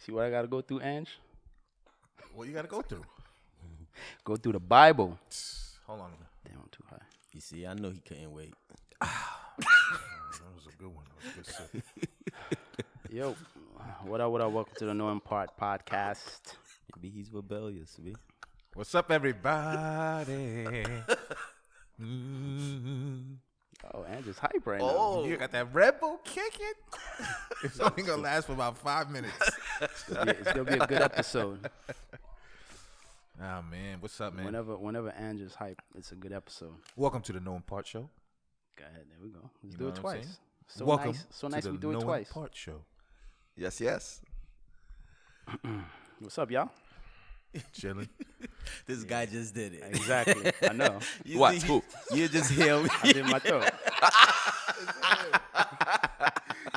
See what I got to go through, Ange? What you got to go through? Go through the Bible. Hold on. Damn, I'm too high. You see, I know he couldn't wait. That was a good one. That was a good sip. Yo, what up? Welcome to the Knowing Part podcast. Maybe he's rebellious, B. What's up, everybody? Mm-hmm. Oh, Ange's hype right now. Oh, you got that Red Bull kicking? It's only going to last for about 5 minutes. It's going to be a good episode. Oh, man. What's up, man? Whenever Ange's hype, it's a good episode. Welcome to the Knowing Part Show. Go ahead. There we go. Let's You do know it what I'm twice. saying? So Welcome nice. So to nice the we do it Knowing twice. Part Show. Yes, yes. What's up, y'all? Chilling. This guy just did it. Exactly. I know. You What? see, Who? You just him. I did my throat.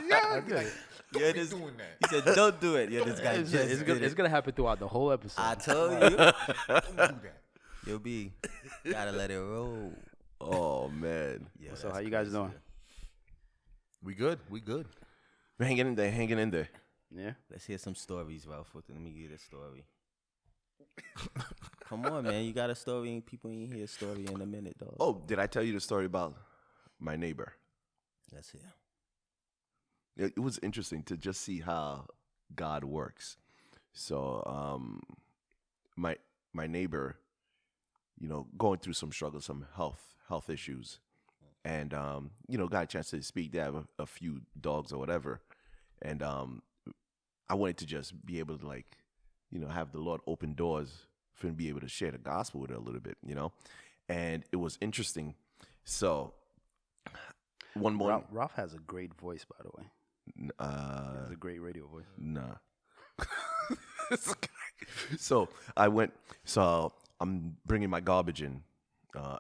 Yeah, did it. You're be this, doing that. he said, "Don't do it." Yeah, this guy It's, just it's, did gonna, it. it's gonna happen throughout the whole episode. I told you. Don't do that. You'll be. Gotta let it roll. Oh man, Yeah, So that's how you guys crazy. doing? We good. We good. we're hanging in there, hanging in there. Yeah. Let's hear some stories, Ralph. Let me get a story. Come on, man. You got a story, and people ain't hear a story in a minute, dog. Oh, did I tell you the story about my neighbor? Let's hear. It was interesting to just see how God works. So, my neighbor, going through some struggles, some health issues, and got a chance to speak. They have a few dogs or whatever, and I wanted to just be able to have the Lord open doors for him to be able to share the gospel with her a little bit, and it was interesting. So one morning, Ralph has a great voice, by the way. He has a great radio voice. nah. So I'm bringing my garbage in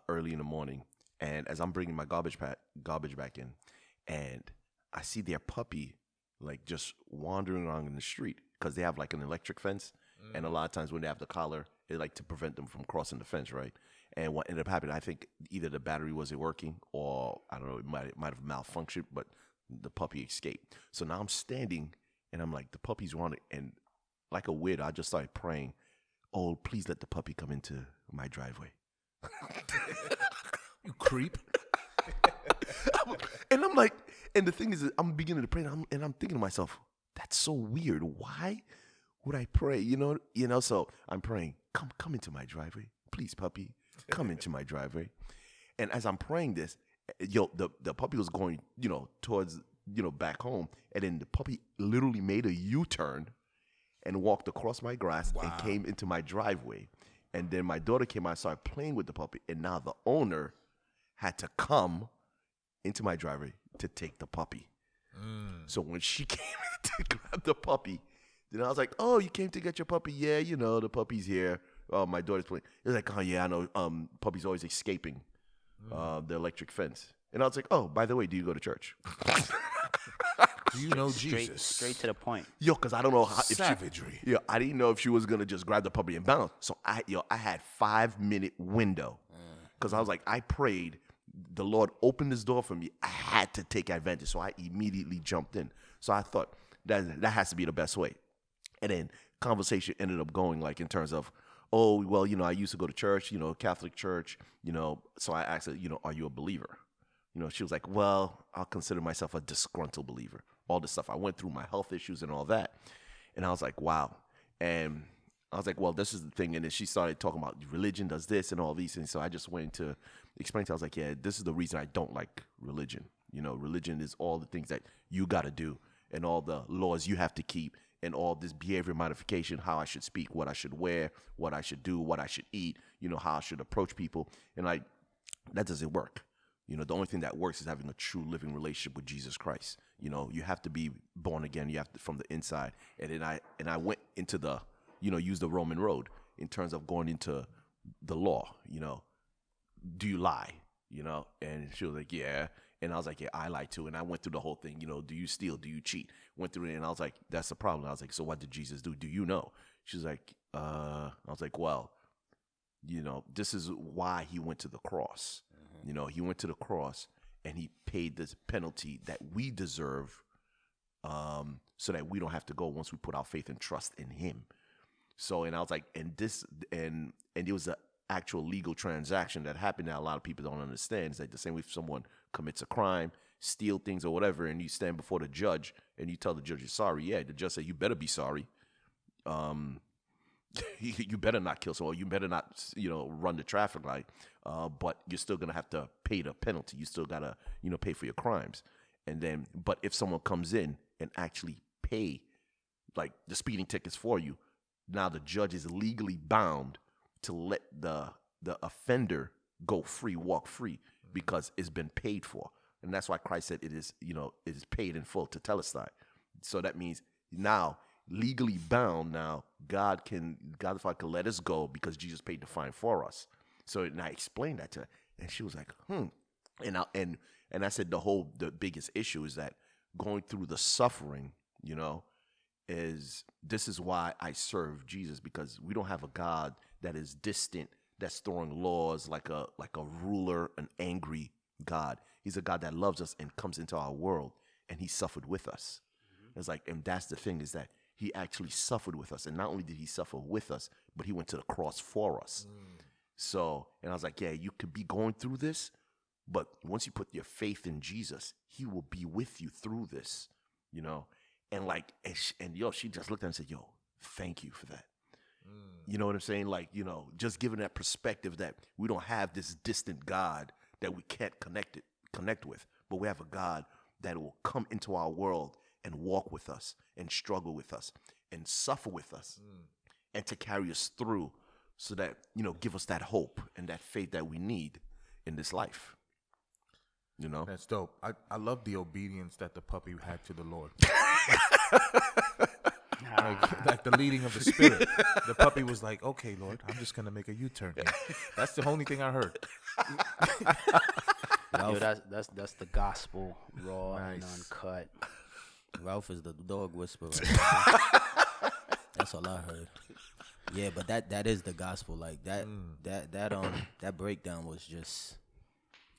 early in the morning, and as I'm bringing my garbage back in, and I see their puppy just wandering around in the street because they have an electric fence, and a lot of times when they have the collar, they like to prevent them from crossing the fence, right? And what ended up happening, I think either the battery wasn't working or I don't know, it might have malfunctioned, but the puppy escaped. So now I'm standing and I'm like, the puppy's running, and like a weirdo, I just started praying, oh, please let the puppy come into my driveway. You creep. And I'm like, and the thing is, I'm beginning to pray, and I'm thinking to myself, that's so weird. Why would I pray? So I'm praying, come into my driveway, please, puppy, come into my driveway. And as I'm praying this, the puppy was going, towards, back home, and then the puppy literally made a U-turn and walked across my grass and came into my driveway. And then my daughter came out and started playing with the puppy, and now the owner had to come into my driveway to take the puppy. So when she came in to grab the puppy, then I was like, oh, you came to get your puppy? Yeah, the puppy's here. Oh, my daughter's playing. It was like, oh, yeah, I know. Puppy's always escaping the electric fence. And I was like, oh, by the way, do you go to church? Do you know Jesus? Straight to the point. Yo, because I don't know how. Savagery. I didn't know if she was going to just grab the puppy and bounce. So I had 5-minute window. Because I was like, I prayed. The Lord opened this door for me. I had to take advantage. So I immediately jumped in. So I thought that has to be the best way. And then conversation ended up going in terms of, oh, well, I used to go to church, Catholic church, so I asked her, are you a believer? She was like, well, I'll consider myself a disgruntled believer. All this stuff. I went through my health issues and all that. And I was like, wow. And I was like, well, this is the thing. And then she started talking about religion does this and all these things. So I just went to explain to her. I was like, yeah, this is the reason I don't like religion. Religion is all the things that you got to do and all the laws you have to keep and all this behavior modification, how I should speak, what I should wear, what I should do, what I should eat, how I should approach people. And that doesn't work. The only thing that works is having a true living relationship with Jesus Christ. You have to be born again. You have to from the inside. And then I went into the, use the Roman road in terms of going into the law. Do you lie? And she was like, yeah. And I was like, yeah, I lie too. And I went through the whole thing. Do you steal? Do you cheat? Went through it, and I was like, that's the problem. I was like, so what did Jesus do? Do you know? She was like, I was like, well, this is why he went to the cross. He went to the cross and he paid this penalty that we deserve so that we don't have to go once we put our faith and trust in him. So, and I was like, and it was an actual legal transaction that happened that a lot of people don't understand. It's like the same way if someone commits a crime, steal things or whatever, and you stand before the judge and you tell the judge you're sorry. Yeah, the judge said, you better be sorry. You better not kill someone. You better not, run the traffic light. But you're still going to have to pay the penalty. You still got to, pay for your crimes. And then, but if someone comes in and actually pay like the speeding tickets for you, now the judge is legally bound to let the offender go free, walk free, because it's been paid for. And that's why Christ said it is paid in full to Telestai. So that means now, legally bound, now God the Father can let us go because Jesus paid the fine for us. So and I explained that to her, and she was like, And I said the biggest issue is that going through the suffering, this is why I serve Jesus, because we don't have a God that is distant, that's throwing laws like a ruler, an angry God. He's a God that loves us and comes into our world, and he suffered with us. Mm-hmm. It's like, and that's the thing, is that he actually suffered with us. And not only did he suffer with us, but he went to the cross for us. So, and I was like, yeah, you could be going through this, but once you put your faith in Jesus, he will be with you through this, And like, she just looked at me and said, yo, thank you for that. You know what I'm saying? Like, just giving that perspective that we don't have this distant God that we can't connect with, but we have a God that will come into our world and walk with us and struggle with us and suffer with us and to carry us through, so that, give us that hope and that faith that we need in this life. That's dope. I love the obedience that the puppy had to the Lord. like the leading of the Spirit. The puppy was like, okay, Lord, I'm just going to make a U-turn here. That's the only thing I heard. Yo, that's the gospel, raw and uncut. Ralph is the dog whisperer. That's all I heard. Yeah, but that is the gospel. Like that breakdown was just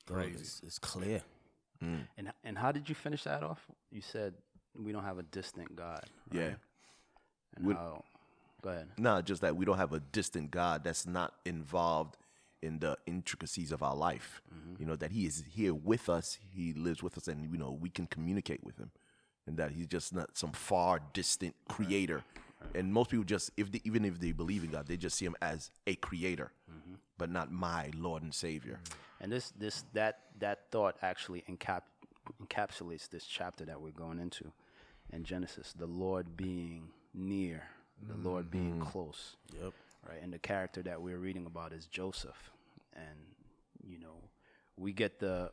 crazy. It's clear. And how did you finish that off? You said we don't have a distant God. Right? Yeah. And how? Go ahead. No, just that we don't have a distant God that's not involved in the intricacies of our life. Mm-hmm. That he is here with us, he lives with us, and we can communicate with him, and that he's just not some far distant creator. Right. And most people just, even if they believe in God, they just see him as a creator, but not my Lord and Savior. And that thought actually encapsulates this chapter that we're going into in Genesis, the Lord being near, the Lord being close. Yep. Right, and the character that we're reading about is Joseph, and we get the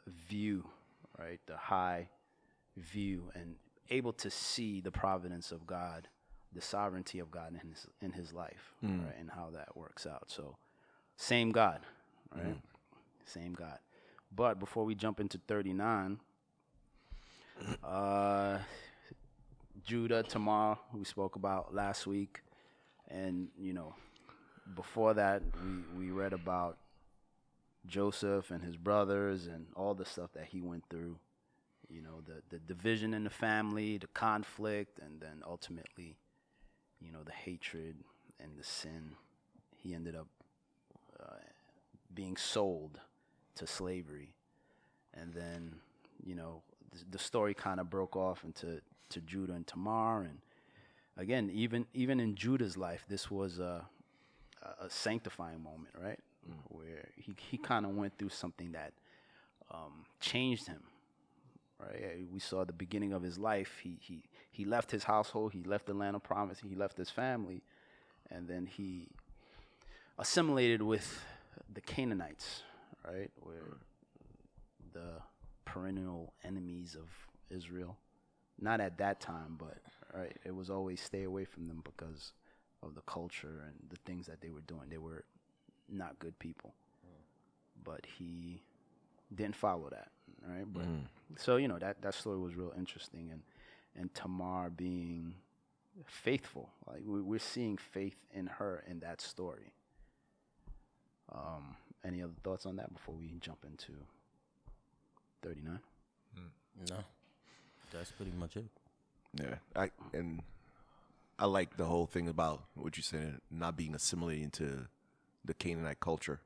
view, right, the high view, and able to see the providence of God, the sovereignty of God in his life, right, and how that works out. So, same God, right, same God. But before we jump into 39, Judah, Tamar, we spoke about last week. And, before that, we read about Joseph and his brothers and all the stuff that he went through, the division in the family, the conflict, and then ultimately, the hatred and the sin. He ended up being sold to slavery. And then, the story kind of broke off into Judah and Tamar. And again, even in Judah's life, this was a sanctifying moment, right? Where he kind of went through something that changed him, right? We saw the beginning of his life. He left his household, he left the land of promise, he left his family, and then he assimilated with the Canaanites, right? Where the perennial enemies of Israel. Not at that time, but right, it was always stay away from them because of the culture and the things that they were doing. They were not good people. But he didn't follow that, right? But so that story was real interesting, and Tamar being faithful. Like we're seeing faith in her in that story. Any other thoughts on that before we jump into 39? No. That's pretty much it. Yeah, I like the whole thing about what you said, not being assimilated into the Canaanite culture.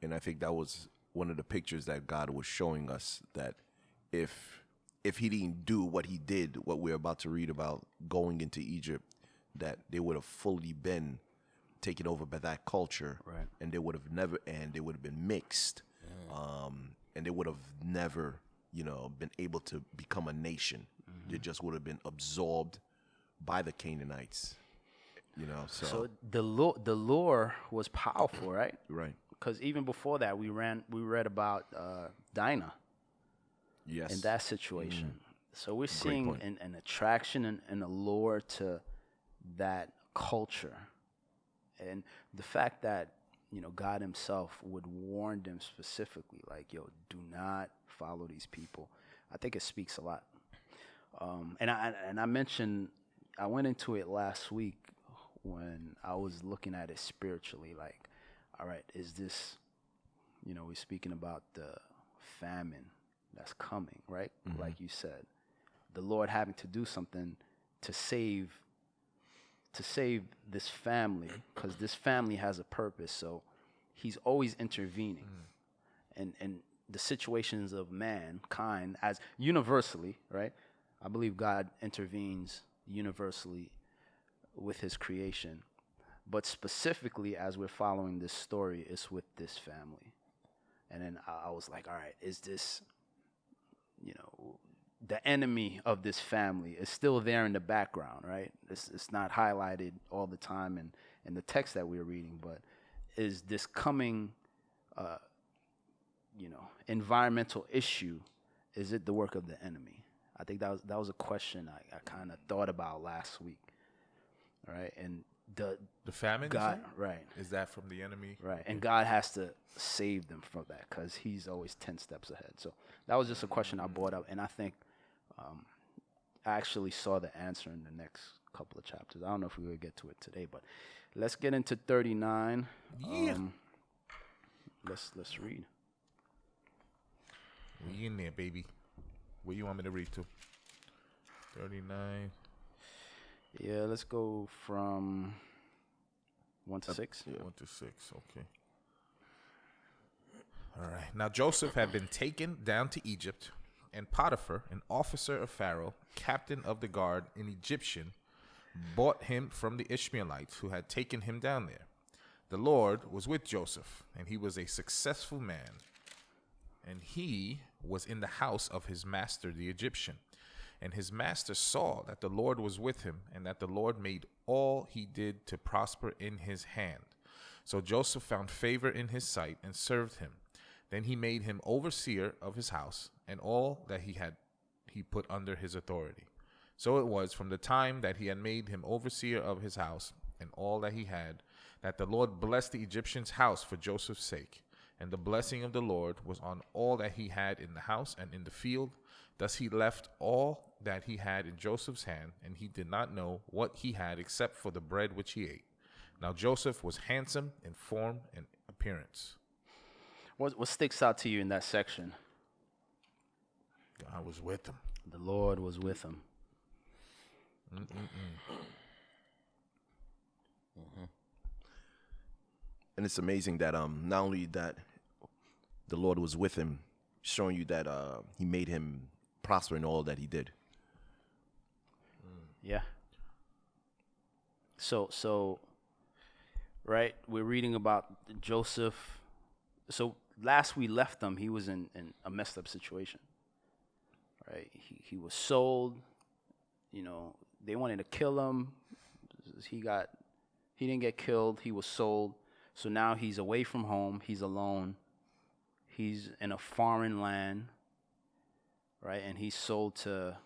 And I think that was one of the pictures that God was showing us, that if he didn't do what he did, what we're about to read about going into Egypt, that they would have fully been taken over by that culture, Right. and they would have been mixed, and they would have never, been able to become a nation. They just would have been absorbed by the Canaanites, So the lure was powerful, right? Right. Because even before that, we read about Dinah Yes. in that situation. So we're seeing point. an attraction and a lure to that culture, and the fact that God Himself would warn them specifically, like, "Yo, do not follow these people." I think it speaks a lot. And I mentioned, I went into it last week when I was looking at it spiritually, like, all right, is this, we're speaking about the famine that's coming, right? Like you said, the Lord having to do something to save this family, because this family has a purpose. So He's always intervening. And the situations of mankind, as universally, right? I believe God intervenes universally with His creation. But specifically, as we're following this story, it's with this family. And then I was like, all right, is this, the enemy of this family is still there in the background, right? It's not highlighted all the time in the text that we're reading, but is this coming, environmental issue, is it the work of the enemy? I think that was a question I kind of thought about last week, right? And The famine, God, right, is that from the enemy? right, and God has to save them from that because He's always 10 steps ahead. So that was just a question I brought up, and I think I actually saw the answer in the next couple of chapters. I don't know if we will get to it today, but let's get into 39. Yeah. Let's read. We in there, baby. Where you want me to read to? 39. Yeah, let's go from 1 to 6. 1 to 6, okay. All right. Now Joseph had been taken down to Egypt, and Potiphar, an officer of Pharaoh, captain of the guard, an Egyptian, bought him from the Ishmaelites who had taken him down there. The Lord was with Joseph, and he was a successful man. And he was in the house of his master, the Egyptian. And his master saw that the Lord was with him, and that the Lord made all he did to prosper in his hand. So Joseph found favor in his sight and served him. Then he made him overseer of his house, and all that he had he put under his authority. So it was from the time that he had made him overseer of his house and all that he had, that the Lord blessed the Egyptian's house for Joseph's sake. And the blessing of the Lord was on all that he had in the house and in the field. Thus he left all that he had in Joseph's hand, and he did not know what he had except for the bread which he ate. Now Joseph was handsome in form and appearance. What sticks out to you in that section? God was with him. The Lord was with him. And it's amazing that not only that the Lord was with him, showing you that He made him prosper in all that he did. Yeah. So, right, we're reading about Joseph. So last we left him, he was in a messed up situation. Right? He was sold. They wanted to kill him. He didn't get killed. He was sold. So now he's away from home. He's alone. He's in a foreign land, right? And he's sold to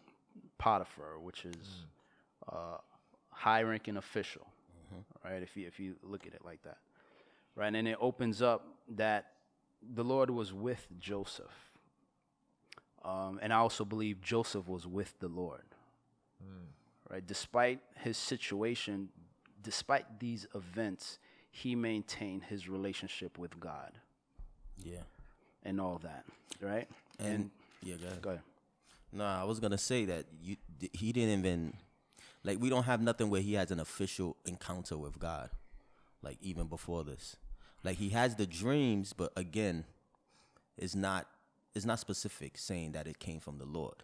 Potiphar, which is a high-ranking official, right? If you look at it like that, right? And it opens up that the Lord was with Joseph, and I also believe Joseph was with the Lord, right? Despite his situation, despite these events, he maintained his relationship with God. Yeah. And all that, right? And yeah, go ahead. Go ahead. Nah, I was gonna say that he didn't even, like, we don't have nothing where he has an official encounter with God, like even before this. Like, he has the dreams, but again, it's not specific saying that it came from the Lord.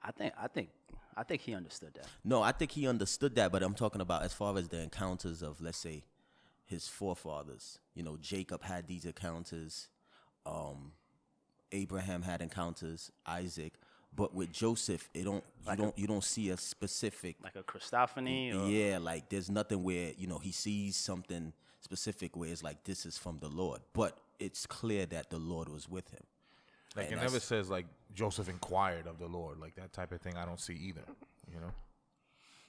I think he understood that. No, I think he understood that, but I'm talking about as far as the encounters of, let's say, his forefathers. You know, Jacob had these encounters. Abraham had encounters. Isaac. But with Joseph, you don't see a specific, Like a Christophany? Or? Yeah, like there's nothing where, he sees something specific where it's like, this is from the Lord. But it's clear that the Lord was with him. Like, it never says, like, Joseph inquired of the Lord. Like, that type of thing I don't see either,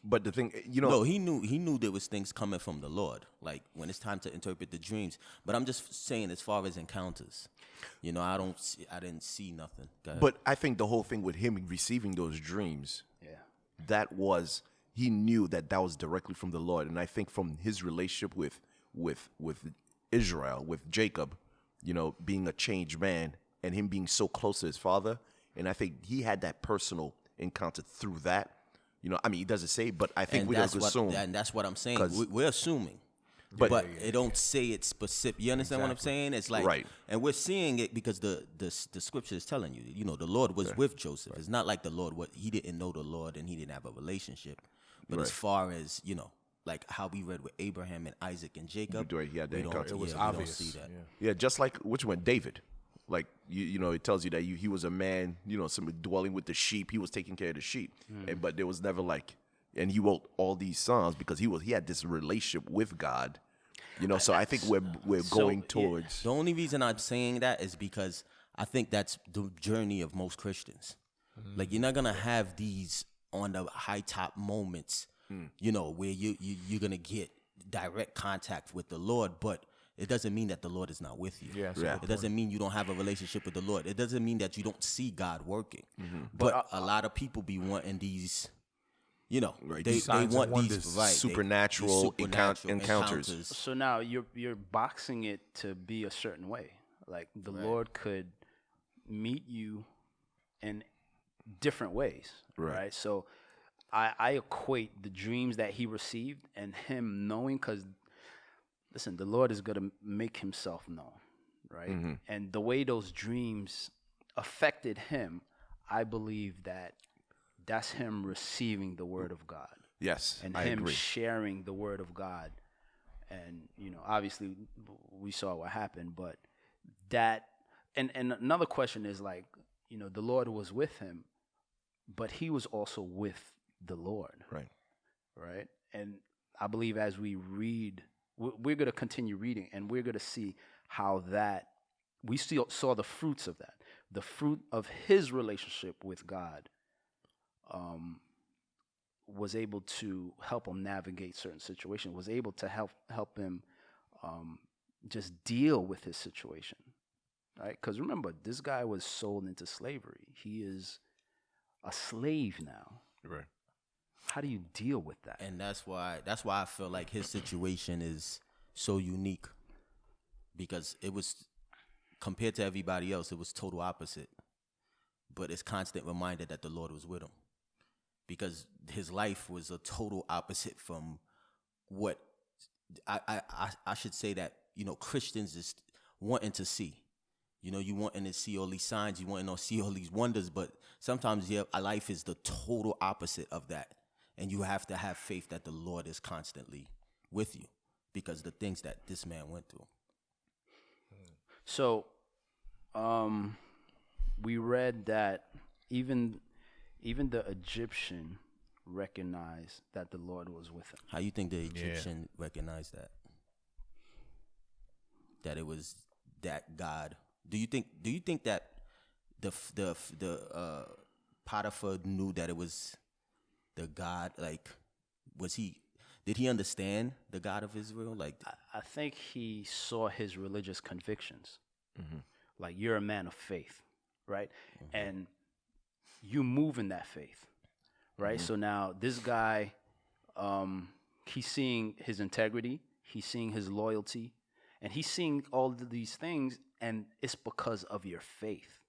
But the thing, No, he knew there was things coming from the Lord, like when it's time to interpret the dreams. But I'm just saying, as far as encounters, I didn't see nothing. But I think the whole thing with him receiving those dreams, Yeah. he knew that was directly from the Lord. And I think from his relationship with Israel, with Jacob, being a changed man and him being so close to his father, and I think he had that personal encounter through that. He doesn't say, but I think we don't assume. And that's what I'm saying. We're assuming. But it don't say it specific. You understand what I'm saying? It's like, right. And we're seeing it because the scripture is telling you, the Lord was with Joseph. Right. It's not like the Lord, he didn't know the Lord and he didn't have a relationship. But as far as, like how we read with Abraham and Isaac and Jacob, he had that encounter. It was obvious. We don't see that. Yeah, just like which one, David. Like, it tells you that he was a man, somebody dwelling with the sheep. He was taking care of the sheep. But there was never and he wrote all these songs because he had this relationship with God. So I think we're going towards. The only reason I'm saying that is because I think that's the journey of most Christians. Like, you're not going to have these on the high top moments, where you're going to get direct contact with the Lord, but it doesn't mean that the Lord is not with you. Yeah. It doesn't mean you don't have a relationship with the Lord. It doesn't mean that you don't see God working. But a lot of people be wanting these, they want these supernatural encounters. So now you're boxing it to be a certain way. Like, the Lord could meet you in different ways, right? So I equate the dreams that he received and him knowing, because listen, the Lord is going to make himself known, right? And the way those dreams affected him, I believe that's him receiving the word of God. Yes, and I him agree. sharing the word of God. And, obviously we saw what happened, but that, and another question is, like, the Lord was with him, but he was also with the Lord. Right. And I believe as we read, we're going to continue reading, and we're going to see how that we still saw the fruits of that, the fruit of his relationship with God, was able to help him navigate certain situations, was able to help him just deal with his situation, right? Because remember, this guy was sold into slavery. He is a slave now. Right. How do you deal with that? And that's why I feel like his situation is so unique, because it was, compared to everybody else, it was total opposite. But it's constant reminder that the Lord was with him, because his life was a total opposite from what I should say that, Christians is wanting to see. You wanting to see all these signs, you wanting to see all these wonders, but sometimes your life is the total opposite of that. And you have to have faith that the Lord is constantly with you, because the things that this man went through. So, we read that even the Egyptian recognized that the Lord was with him. How you think the Egyptian recognized that? That it was that God? Do you think that the Potiphar knew that it was the God? Like, did he understand the God of Israel? Like, I think he saw his religious convictions. Like, you're a man of faith, right? And you move in that faith, right? So now this guy, he's seeing his integrity, he's seeing his loyalty, and he's seeing all of these things, and it's because of your faith.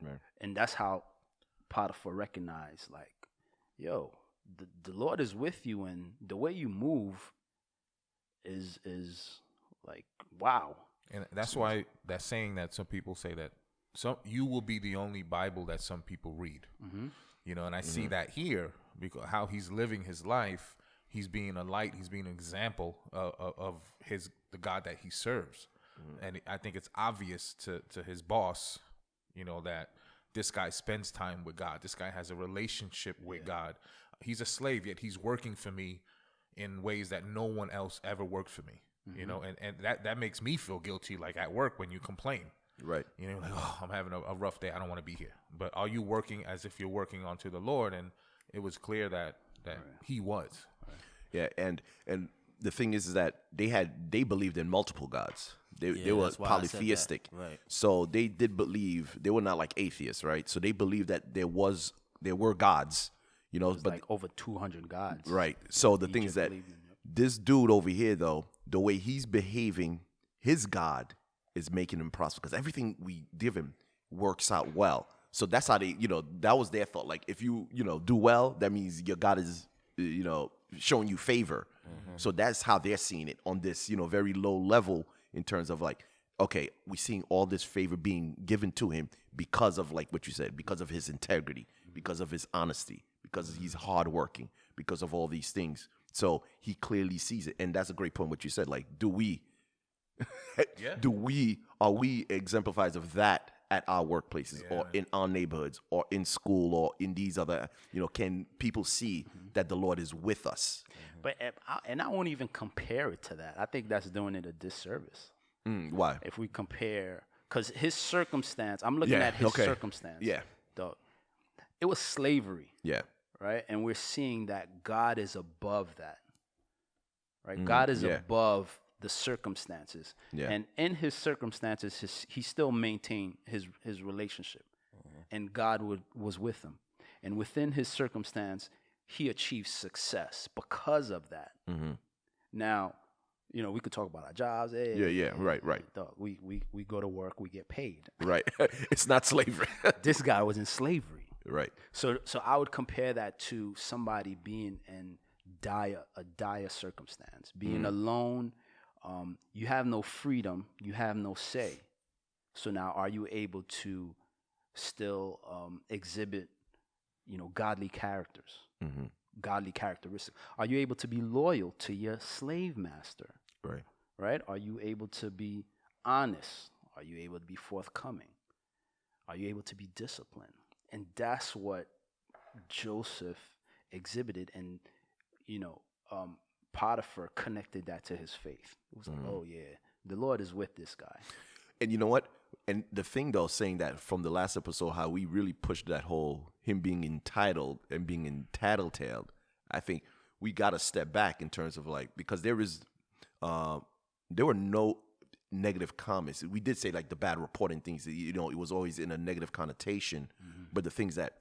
Right. And that's how Potiphar recognized, like, yo, the Lord is with you, and the way you move is like, wow. And that's why that saying that some people say that you will be the only Bible that some people read. You know, and I see that here because how he's living his life, he's being a light, he's being an example of the God that he serves. And I think it's obvious to his boss, you know, that this guy spends time with God. This guy has a relationship with God. He's a slave, yet he's working for me in ways that no one else ever worked for me. You know, and that makes me feel guilty, like at work when you complain. Right. You know, like, oh, I'm having a rough day. I don't want to be here. But are you working as if you're working onto the Lord? And it was clear that he was. Yeah, and the thing is that they believed in multiple gods. They were that's why I said that. polytheistic. Right. So they did believe, they were not like atheists, right? So they believed that there were gods, you know, It's but like over 200 gods. right. So the thing is that believed in it. this dude over here, though, the way he's behaving, his God is making him prosper because everything we give him works out well. So that's how they, you know, that was their thought. Like, if you do well, that means your God is, showing you favor. So that's how they're seeing it on this, very low level in terms of like, okay, we're seeing all this favor being given to him because of, like what you said, because of his integrity, because of his honesty, because he's hardworking, because of all these things. So he clearly sees it. And that's a great point what you said. Like, are we exemplifiers of that at our workplaces or in our neighborhoods or in school or in these other, can people see that the Lord is with us? But I won't even compare it to that. I think that's doing it a disservice. Why? If we compare, because his circumstance, I'm looking at his circumstance. Yeah. Dog. It was slavery. Yeah. Right? And we're seeing that God is above that. Right? God is above the circumstances. Yeah. And in his circumstances, he still maintained his relationship. And God was with him. And within his circumstance, he achieved success because of that. Now, we could talk about our jobs. Right. Dog, we go to work, we get paid. Right. It's not slavery. This guy was in slavery. Right. So I would compare that to somebody being in a dire circumstance, being alone. You have no freedom. You have no say. So now, are you able to still exhibit, godly characters, godly characteristics? Are you able to be loyal to your slave master? Right. Right? Are you able to be honest? Are you able to be forthcoming? Are you able to be disciplined? And that's what Joseph exhibited. And, Potiphar connected that to his faith. It was like, oh, yeah, the Lord is with this guy. And you know what? And the thing, though, saying that from the last episode, how we really pushed that whole him being entitled and being tattletale, I think we got to step back in terms of like, because there were no negative comments. We did say like the bad reporting things, it was always in a negative connotation. But the things that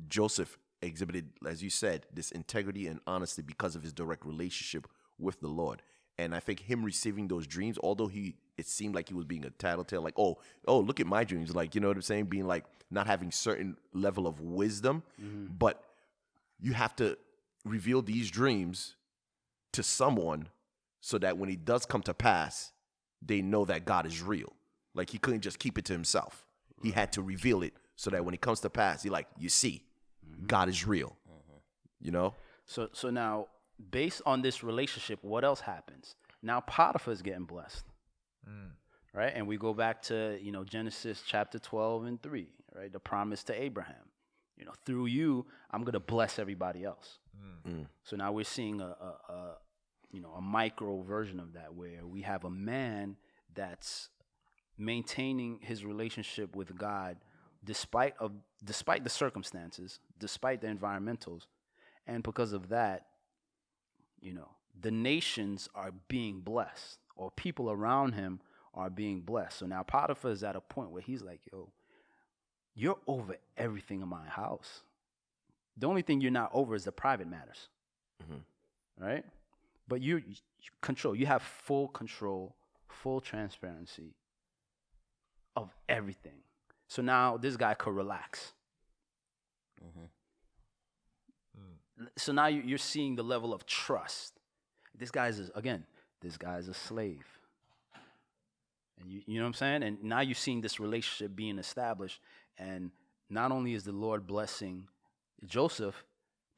Joseph exhibited, as you said, this integrity and honesty because of his direct relationship with the Lord. And I think him receiving those dreams, although it seemed like he was being a tattletale, like, oh, look at my dreams. Like, you know what I'm saying? Being like not having certain level of wisdom, but you have to reveal these dreams to someone so that when it does come to pass, they know that God is real. Like, he couldn't just keep it to himself. He had to reveal it so that when it comes to pass, you're like, you see, God is real. So now, based on this relationship, what else happens? Now Potiphar is getting blessed, right? And we go back to, Genesis chapter 12 and 3, right? The promise to Abraham. Through you, I'm going to bless everybody else. So now we're seeing a micro version of that, where we have a man that's maintaining his relationship with God despite the circumstances, despite the environmentals. And because of that, the nations are being blessed, or people around him are being blessed. So now Potiphar is at a point where he's like, yo, you're over everything in my house. The only thing you're not over is the private matters, right? But you control. You have full control, full transparency of everything. So now this guy could relax. So now you're seeing the level of trust. This guy's a slave. And you know what I'm saying? And now you're seeing this relationship being established. And not only is the Lord blessing Joseph,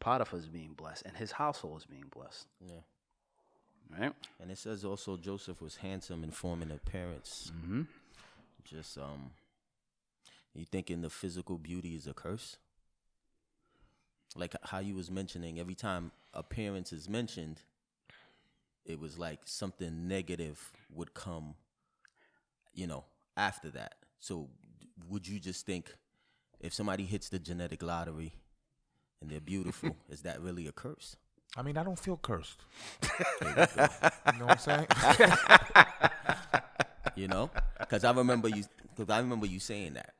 Potiphar is being blessed, and his household is being blessed. Yeah. Right? And it says also Joseph was handsome in form and appearance. Just you thinking the physical beauty is a curse? Like how you was mentioning, every time appearance is mentioned, it was like something negative would come, after that. So would you just think if somebody hits the genetic lottery and they're beautiful, is that really a curse? I mean, I don't feel cursed. You know what I'm saying? Because I remember you saying that.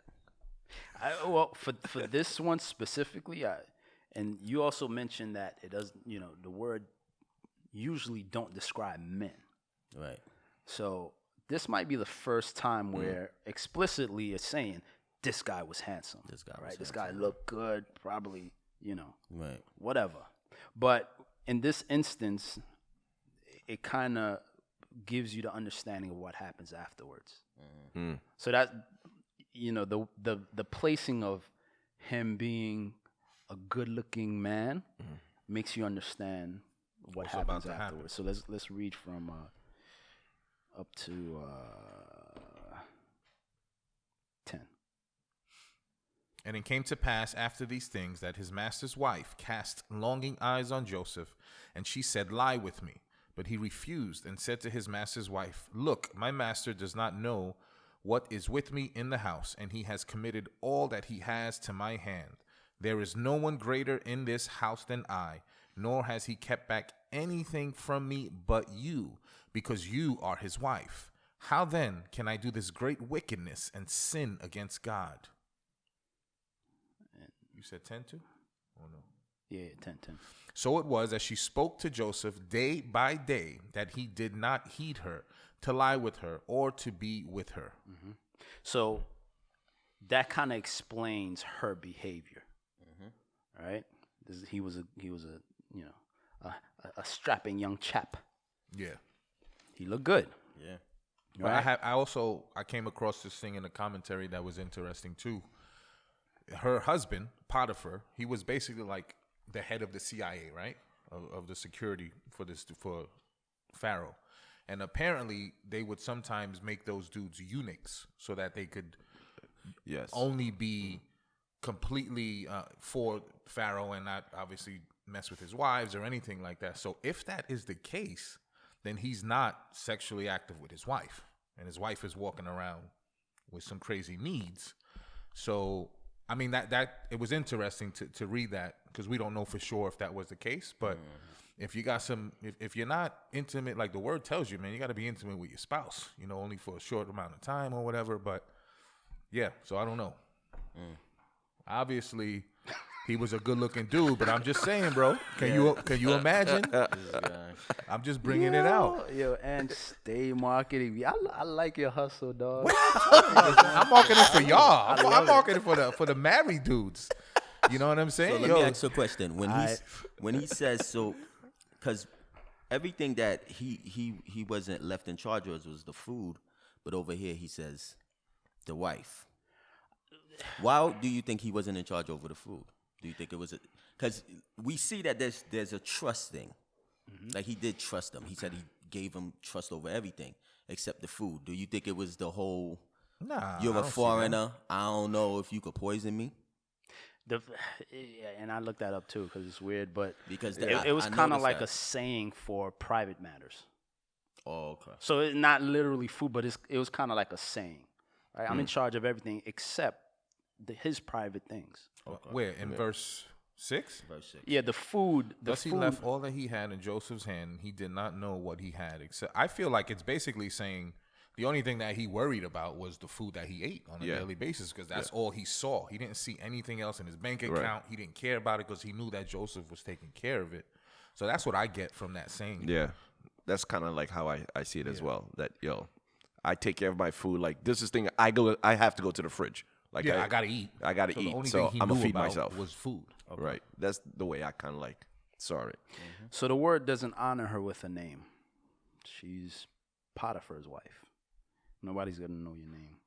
For this one specifically, and you also mentioned that it doesn't, the word usually don't describe men. Right. So this might be the first time where explicitly it's saying this guy was handsome. This guy looked good, probably, right, whatever. But in this instance, it kind of gives you the understanding of what happens afterwards. So that, the placing of him being a good-looking man makes you understand what happens afterwards. So let's read from up to 10. And it came to pass after these things that his master's wife cast longing eyes on Joseph, and she said, "Lie with me." But he refused and said to his master's wife, "Look, my master does not know what is with me in the house, and he has committed all that he has to my hand. There is no one greater in this house than I, nor has he kept back anything from me but you, because you are his wife. How then can I do this great wickedness and sin against God?" You said 10 too? Oh, no. Yeah, 10. So it was as she spoke to Joseph day by day that he did not heed her, to lie with her or to be with her. So that kind of explains her behavior, right? He was a strapping young chap. Yeah. He looked good. yeah, But I came across this thing in a commentary that was interesting too. Her husband, Potiphar, he was basically like the head of the CIA, right? Of the security for Pharaoh. And apparently they would sometimes make those dudes eunuchs so that they could only be completely for Pharaoh and not obviously mess with his wives or anything like that. So if that is the case, then he's not sexually active with his wife. And his wife is walking around with some crazy needs. So, I mean, that it was interesting to read that because we don't know for sure if that was the case. But if you got if you're not intimate, like the word tells you, man, you got to be intimate with your spouse, only for a short amount of time or whatever. But yeah, so I don't know. Obviously, he was a good-looking dude, but I'm just saying, bro. Can you imagine? I'm just bringing it out. Yo, and stay marketing. I like your hustle, dog. I'm marketing for y'all. I'm marketing for the married dudes. You know what I'm saying? So let me ask you a question. When he says so, because everything that he wasn't left in charge of was the food, but over here he says the wife. Why do you think he wasn't in charge over the food? Do you think it was because we see that there's a trust thing. Like he did trust him. He said he gave him trust over everything except the food. Do you think it was the whole? Nah, you're a foreigner. I don't know if you could poison me. And I looked that up too because it's weird, but because it was kind of like a saying for private matters. Oh, okay. So it's not literally food, but it was kind of like a saying. Right? I'm in charge of everything except his private things. Okay. Where in verse 6? Verse 6. Yeah, the food. He left all that he had in Joseph's hand. He did not know what he had. Except I feel like it's basically saying the only thing that he worried about was the food that he ate on a daily basis because that's all he saw. He didn't see anything else in his bank account. Right. He didn't care about it because he knew that Joseph was taking care of it. So that's what I get from that saying. Yeah, that's kind of like how I see it as well. That I take care of my food. Like this is thing I have to go to the fridge. Like I gotta eat. I gotta So eat. The only So thing he I'm gonna knew feed about myself. was food. Okay. Right. That's the way I kind of like saw it. So the word doesn't honor her with a name. She's Potiphar's wife. Nobody's gonna know your name.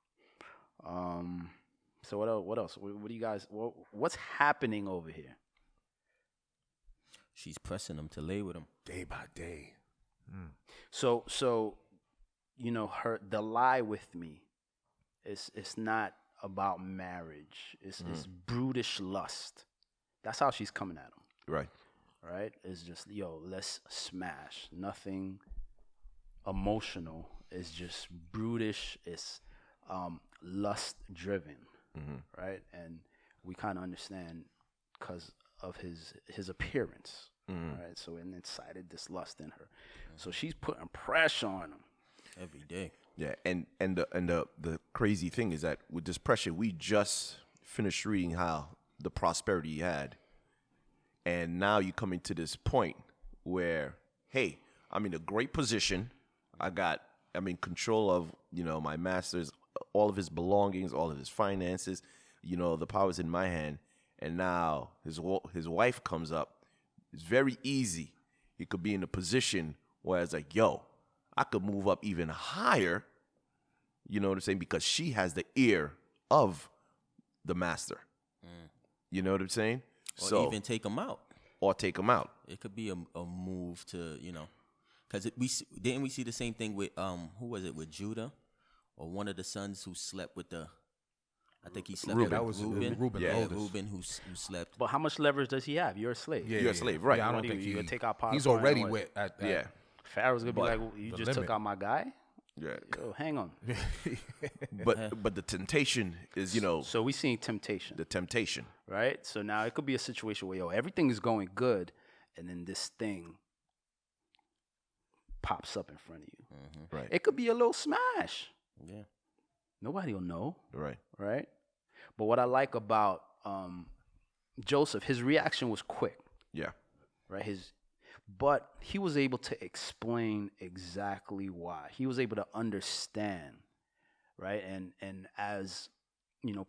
So what else? What do you guys? What's happening over here? She's pressing him to lay with him. Day by day. So the lie with me it's not about marriage. It's brutish lust. That's how she's coming at him. Right. Right? It's just let's smash. Nothing emotional. It's just brutish. It's lust driven. Right? And we kind of understand because of his appearance. Right? So it incited this lust in her. So she's putting pressure on him Every day. Yeah, and the crazy thing is that with this pressure, we just finished reading how the prosperity he had, and now you coming to this point where, hey, I'm in a great position. I'm in control of my master's, all of his belongings, all of his finances. The power's in my hand, and now his wife comes up. It's very easy. He could be in a position where it's like, yo, I could move up even higher, you know what I'm saying? Because she has the ear of the master. You know what I'm saying? Or even take him out. Or take him out. It could be a move to, because didn't we see the same thing with, who was it, with Judah? Or one of the sons who slept with I think he slept Reuben. with That was Reuben. the oldest. Reuben who slept. But how much leverage does he have? You're a slave. You're a slave, right. Yeah, I What don't do think you gonna take out he's Potiphar already and with at Yeah. Pharaoh's gonna be But like, you the just took limit. out my guy. Yeah. Yo, hang on. But the temptation is, So we seeing temptation, the temptation. right? So now it could be a situation where everything is going good, and then this thing pops up in front of you. Right. It could be a little smash. Yeah. Nobody will know, Right. right? But what I like about Joseph, his reaction was quick, Yeah. right? But he was able to explain exactly why. He was able to understand, right? And as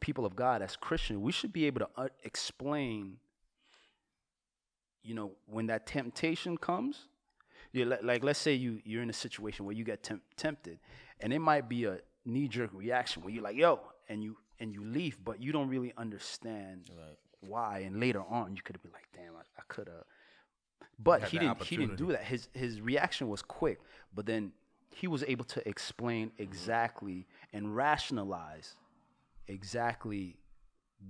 people of God, as Christians, we should be able to explain. When that temptation comes, like let's say you're in a situation where you get tempted, and it might be a knee-jerk reaction where you're like, yo, and you leave, but you don't really understand why. And later on, you could be like, damn, I could have. But he didn't do that. His reaction was quick, but then he was able to explain exactly and rationalize exactly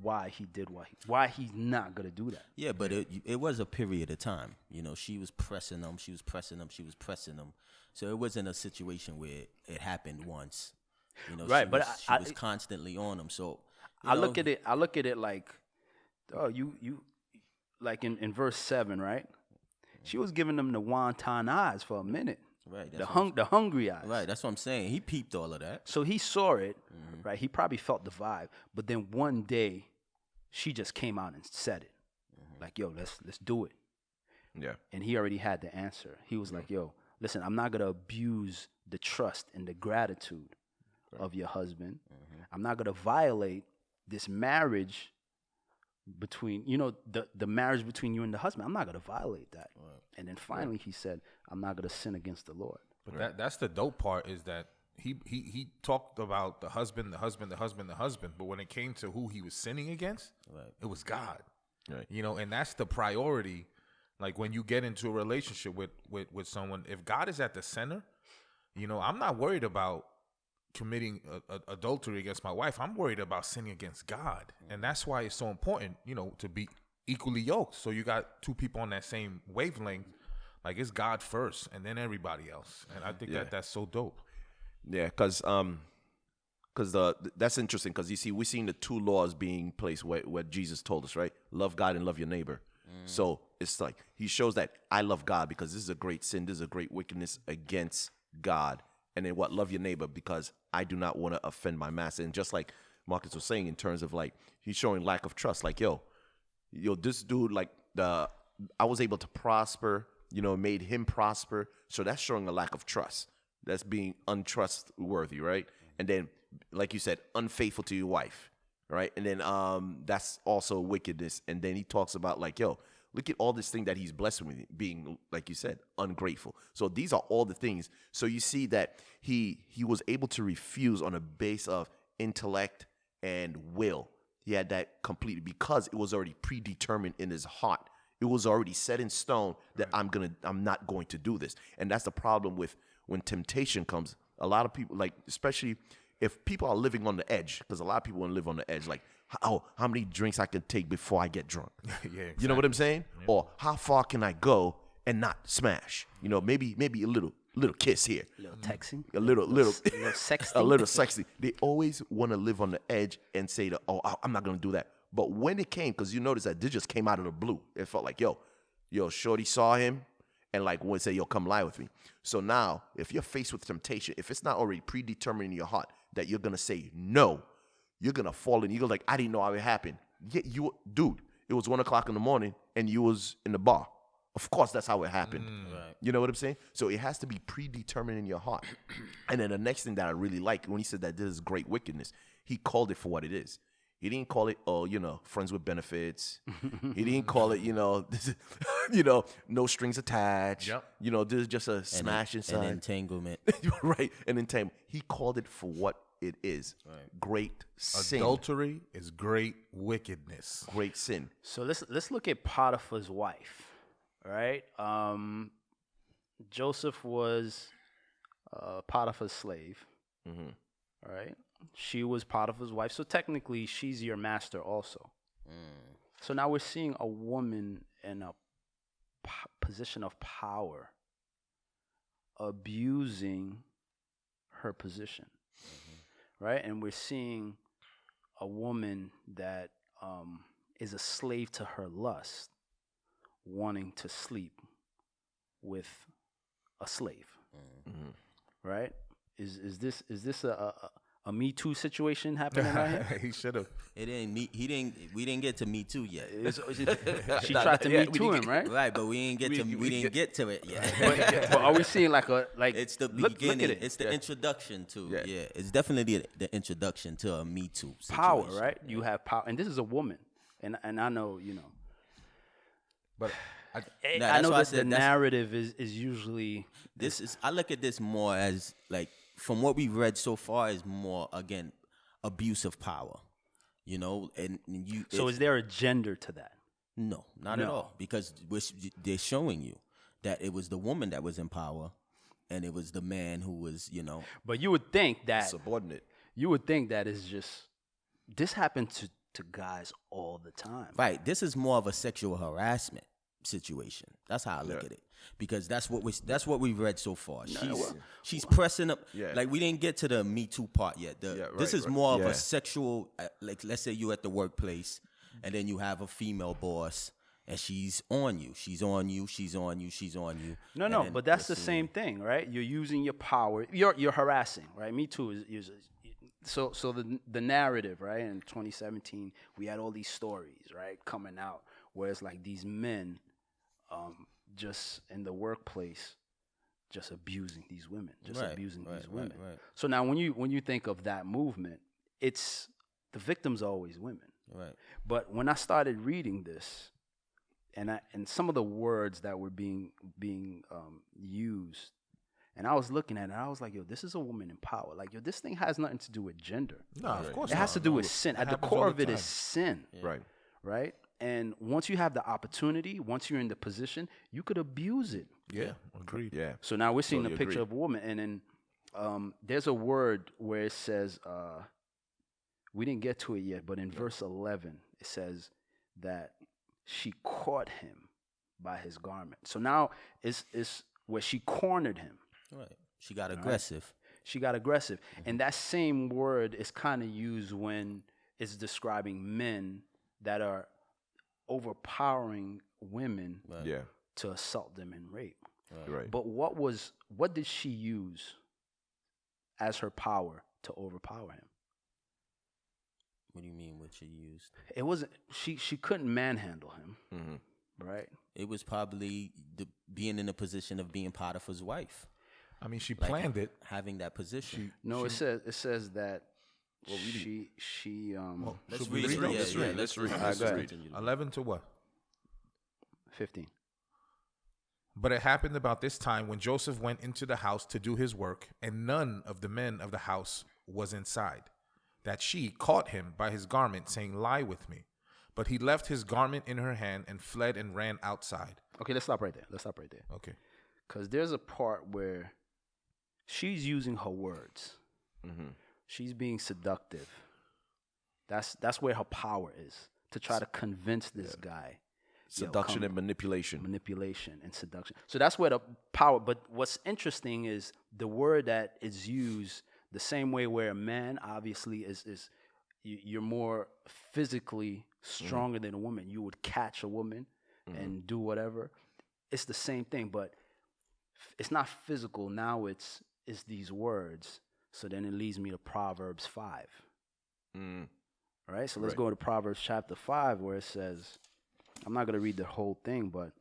why he did why he's not gonna do that. Yeah, but it was a period of time. She was pressing him. She was pressing him. She was pressing him. So it wasn't a situation where it happened once. Right, she but was, she was constantly on him. So I look at it like, oh, you like in verse 7, right? She was giving them the wonton eyes for a minute. Right. The hungry eyes. Right. That's what I'm saying. He peeped all of that. So he saw it, right? He probably felt the vibe. But then one day, she just came out and said it, like, "Yo, let's do it." Yeah. And he already had the answer. He was like, "Yo, listen, I'm not gonna abuse the trust and the gratitude of your husband. I'm not gonna violate this marriage between the marriage between you and the husband. I'm not gonna violate that." Right. And then finally he said, "I'm not gonna sin against the Lord." But that's the dope part is that he talked about the husband. But when it came to who he was sinning against, it was God. Right. And that's the priority. Like when you get into a relationship with someone, if God is at the center, I'm not worried about committing adultery against my wife. I'm worried about sinning against God. And that's why it's so important, to be equally yoked. So you got two people on that same wavelength. Like it's God first and then everybody else. And I think that's so dope. Yeah, because that's interesting because you see, we're seeing the two laws being placed where Jesus told us, right? Love God and love your neighbor. So it's like he shows that I love God because this is a great sin. This is a great wickedness against God. And then what? Love your neighbor because I do not want to offend my master. And just like Marcus was saying in terms of like, he's showing lack of trust. Like, yo, this dude, like I was able to prosper, made him prosper. So that's showing a lack of trust. That's being untrustworthy, right? And then, like you said, unfaithful to your wife. right? And then that's also wickedness. And then he talks about like, yo, look at all this thing that he's blessed with, being, like you said, ungrateful. So these are all the things. So you see that he was able to refuse on a base of intellect and will. He had that completely because it was already predetermined in his heart. It was already set in stone that I'm not going to do this. And that's the problem with when temptation comes. A lot of people, like, especially if people are living on the edge, because a lot of people want to live on the edge, like, how many drinks I can take before I get drunk. Exactly. You know what I'm saying? Yeah. Or how far can I go and not smash? You know, maybe a little kiss here. A little texting. A little sexting. A little sexy. They always want to live on the edge and say that, oh, I'm not going to do that. But when it came, because you notice that this just came out of the blue. It felt like, yo, shorty saw him and like would say, yo, come lie with me. So now, if you're faced with temptation, if it's not already predetermined in your heart that you're going to say no, you're going to fall in. You're like, I didn't know how it happened. Yeah, dude, it was 1 o'clock in the morning and you was in the bar. Of course, that's how it happened. Right. You know what I'm saying? So it has to be predetermined in your heart. And then the next thing that I really like, when he said that this is great wickedness, he called it for what it is. He didn't call it, friends with benefits. He didn't call it, this is, no strings attached. Yep. This is just a smash inside. An entanglement. Right, an entanglement. He called it for what it is. Right. Great sin. Adultery is great wickedness. Great sin. So let's look at Potiphar's wife, right? Joseph was Potiphar's slave, right? She was Potiphar's wife, so technically she's your master also. So now we're seeing a woman in a position of power abusing her position, right? And we're seeing a woman that is a slave to her lust, wanting to sleep with a slave, right? Is this a Me Too situation happening right here? He should have. We didn't get to Me Too yet. She tried to Me Too him, right? Right, but we didn't get to it yet. But are we seeing like it's the look beginning. at it. It's the introduction to it's definitely the introduction to a Me Too situation. Power, right? You have power, and this is a woman, and I know But I know that the narrative is usually I look at this more as like, from what we've read so far, is more, again, abuse of power, and you. So is there a gender to that? No, not at all, because they're showing you that it was the woman that was in power, and it was the man who was, But you would think that subordinate. You would think that is just this happened to guys all the time. Right. This is more of a sexual harassment situation. That's how I look at it. Because that's what we've read so far. She's pressing up. Yeah. Like, we didn't get to the Me Too part yet. This is more of a sexual. Like, let's say you're at the workplace, and then you have a female boss, and she's on you. She's on you. She's on you. She's on you. No, but that's the same thing, right? You're using your power. You're harassing, right? Me Too is so the narrative, right? In 2017, we had all these stories, right, coming out where it's like these men. Just in the workplace, just abusing these women, abusing these women. Right. So now, when you think of that movement, it's the victims are always women. Right. But when I started reading this, and some of the words that were being used, and I was looking at it, I was like, yo, this is a woman in power. Like, yo, this thing has nothing to do with gender. No, of course it has to do with sin. At the core of it is sin. Yeah. Right. And once you have the opportunity, once you're in the position, you could abuse it. Yeah, agreed. Yeah. So now we're seeing the picture of a woman, and then there's a word where it says, we didn't get to it yet, but in verse 11, it says that she caught him by his garment. So now it's where she cornered him. Right. She got aggressive. Right? She got aggressive. And that same word is kind of used when it's describing men that are overpowering women to assault them and rape. Right. But what did she use as her power to overpower him? What do you mean what she used? It wasn't she couldn't manhandle him. Right? It was probably being in a position of being Potiphar's wife. I mean, she planned it. Having that position. It says that She Let's Should we read it. read it? Yeah, Let's yeah, read it. let's Let's read read it. it. Let's Let's read it. continue. 11 to what? 15. But it happened about this time when Joseph went into the house to do his work, and none of the men of the house was inside, that she caught him by his garment, saying, "Lie with me." But he left his garment in her hand and fled and ran outside. Okay, let's stop right there. Okay. Because there's a part where she's using her words. She's being seductive. That's where her power is, to try to convince this guy. Seduction and manipulation. Manipulation and seduction. So that's where the power. But what's interesting is the word that is used the same way where a man obviously is you're more physically stronger than a woman. You would catch a woman and do whatever. It's the same thing, but it's not physical. Now it's these words. So then it leads me to Proverbs 5. All right, so let's go to Proverbs chapter 5 where it says, I'm not going to read the whole thing, but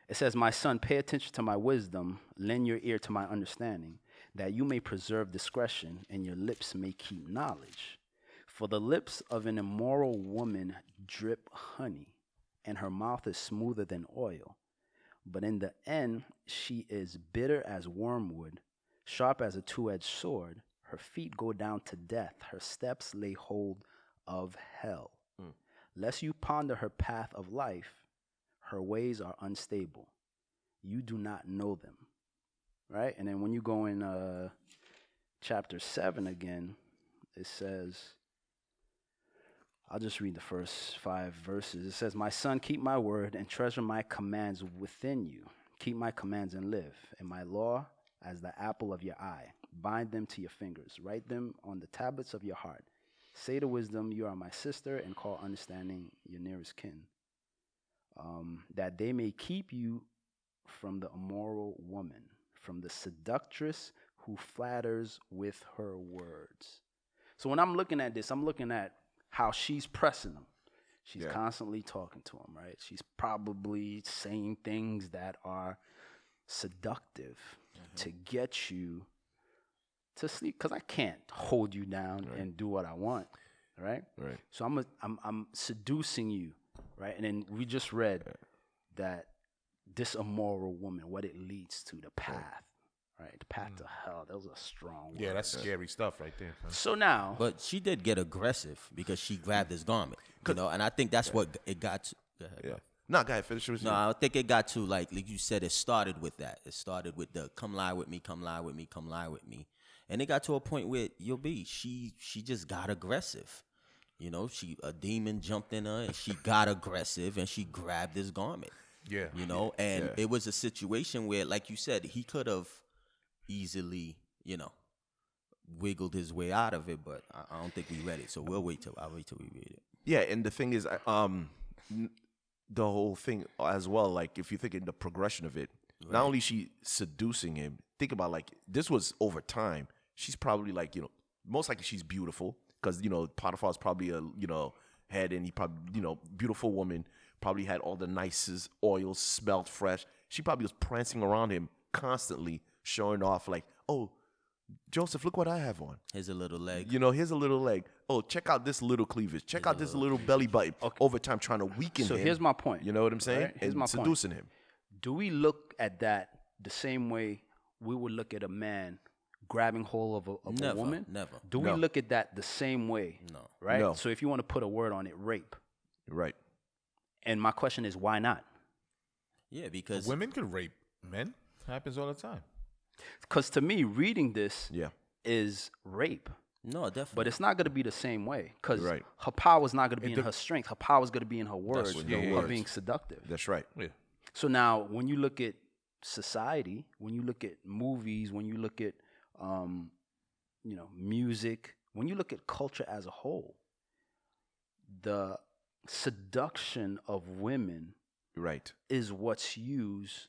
it says, "My son, pay attention to my wisdom, lend your ear to my understanding, that you may preserve discretion and your lips may keep knowledge. For the lips of an immoral woman drip honey, and her mouth is smoother than oil. But in the end, she is bitter as wormwood, sharp as a two-edged sword. Her feet go down to death. Her steps lay hold of hell. Lest you ponder her path of life, her ways are unstable. You do not know them." Right? And then when you go in chapter 7 again, it says, I'll just read the first 5 verses. It says, "My son, keep my word and treasure my commands within you. Keep my commands and live, and my law as the apple of your eye. Bind them to your fingers. Write them on the tablets of your heart. Say to wisdom, you are my sister, and call understanding your nearest kin. That they may keep you from the immoral woman, from the seductress who flatters with her words." So when I'm looking at this, I'm looking at how she's pressing him. She's constantly talking to him, right? She's probably saying things that are seductive to get you to sleep, because I can't hold you down and do what I want, right? Right. So I'm seducing you, right? And then we just read that this immoral woman, what it leads to, the path, right? The path to hell. Those are strong words. Yeah, that's scary stuff right there. Son. So now, But she did get aggressive because she grabbed his garment, you know, and I think that's what it got to. Go ahead, bro. No, go ahead. Finish what you No, I think it got to like you said. It started with that. It started with the "come lie with me, come lie with me, come lie with me," and it got to a point where she just got aggressive. You know, a demon jumped in her and she got aggressive and she grabbed his garment. Yeah. You know, and it was a situation where, like you said, he could have easily, you know, wiggled his way out of it, but I don't think we read it. So I'll wait till we read it. Yeah, and the thing is, the whole thing as well, like if you think in the progression of it, not only she seducing him, think about like this was over time. She's probably like, you know, most likely she's beautiful because, you know, Potiphar's probably a, you know, head, and he probably, you know, beautiful woman, probably had all the nicest oils, smelled fresh. She probably was prancing around him constantly, showing off like, "Oh, Joseph, look what I have on. Here's a little leg. You know, here's a little leg. Oh, check out this little cleavage. Check out this little belly button." Over time, trying to weaken him. so here's my point. You know what I'm saying? Right? Here's And my point. seducing him. Do we look at that the same way we would look at a man grabbing hold of a Never, woman? never. Do we look at that the same way? No. Right? No. So if you want to put a word on it, rape. Right. And my question is, why not? Yeah, because Women can rape men. Happens all the time. Because to me, reading this Yeah. is rape. no, definitely. But it's not going to be the same way, because Right. her power is not going to be in her strength. Her power is going to be in her words, what- her her words. being seductive. That's right. Yeah. So now, when you look at society, when you look at movies, when you look at you know, music, when you look at culture as a whole, the seduction of women Right. is what's used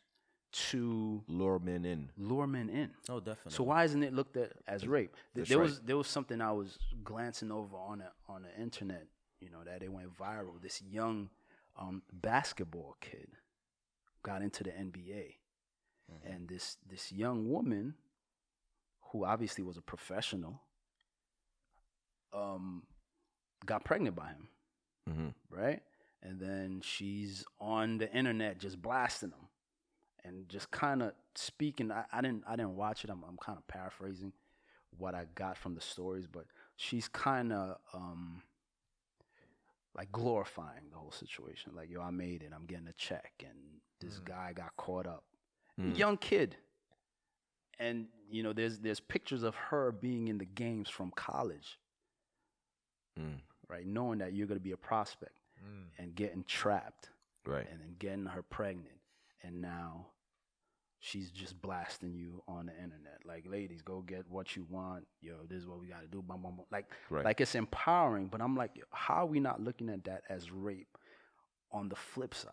to Lure men in. lure men in. Oh, definitely. So why isn't it looked at as rape? That's There right. was something I was glancing over on the internet, you know, that it went viral. This young basketball kid got into the NBA, and this young woman, who obviously was a professional, got pregnant by him, right? And then she's on the internet just blasting him and just kind of speaking. I didn't watch it. I'm kind of paraphrasing what I got from the stories, but she's kind of like glorifying the whole situation. Like, yo, I made it. I'm getting a check, and this guy got caught up. Young kid. And, you know, there's pictures of her being in the games from college, right? Knowing that you're going to be a prospect and getting trapped, Right. and then getting her pregnant. And now she's just blasting you on the internet. Like, ladies, go get what you want. Yo, this is what we got to do. Bum, bum, bum. Like it's empowering. But I'm like, how are we not looking at that as rape on the flip side?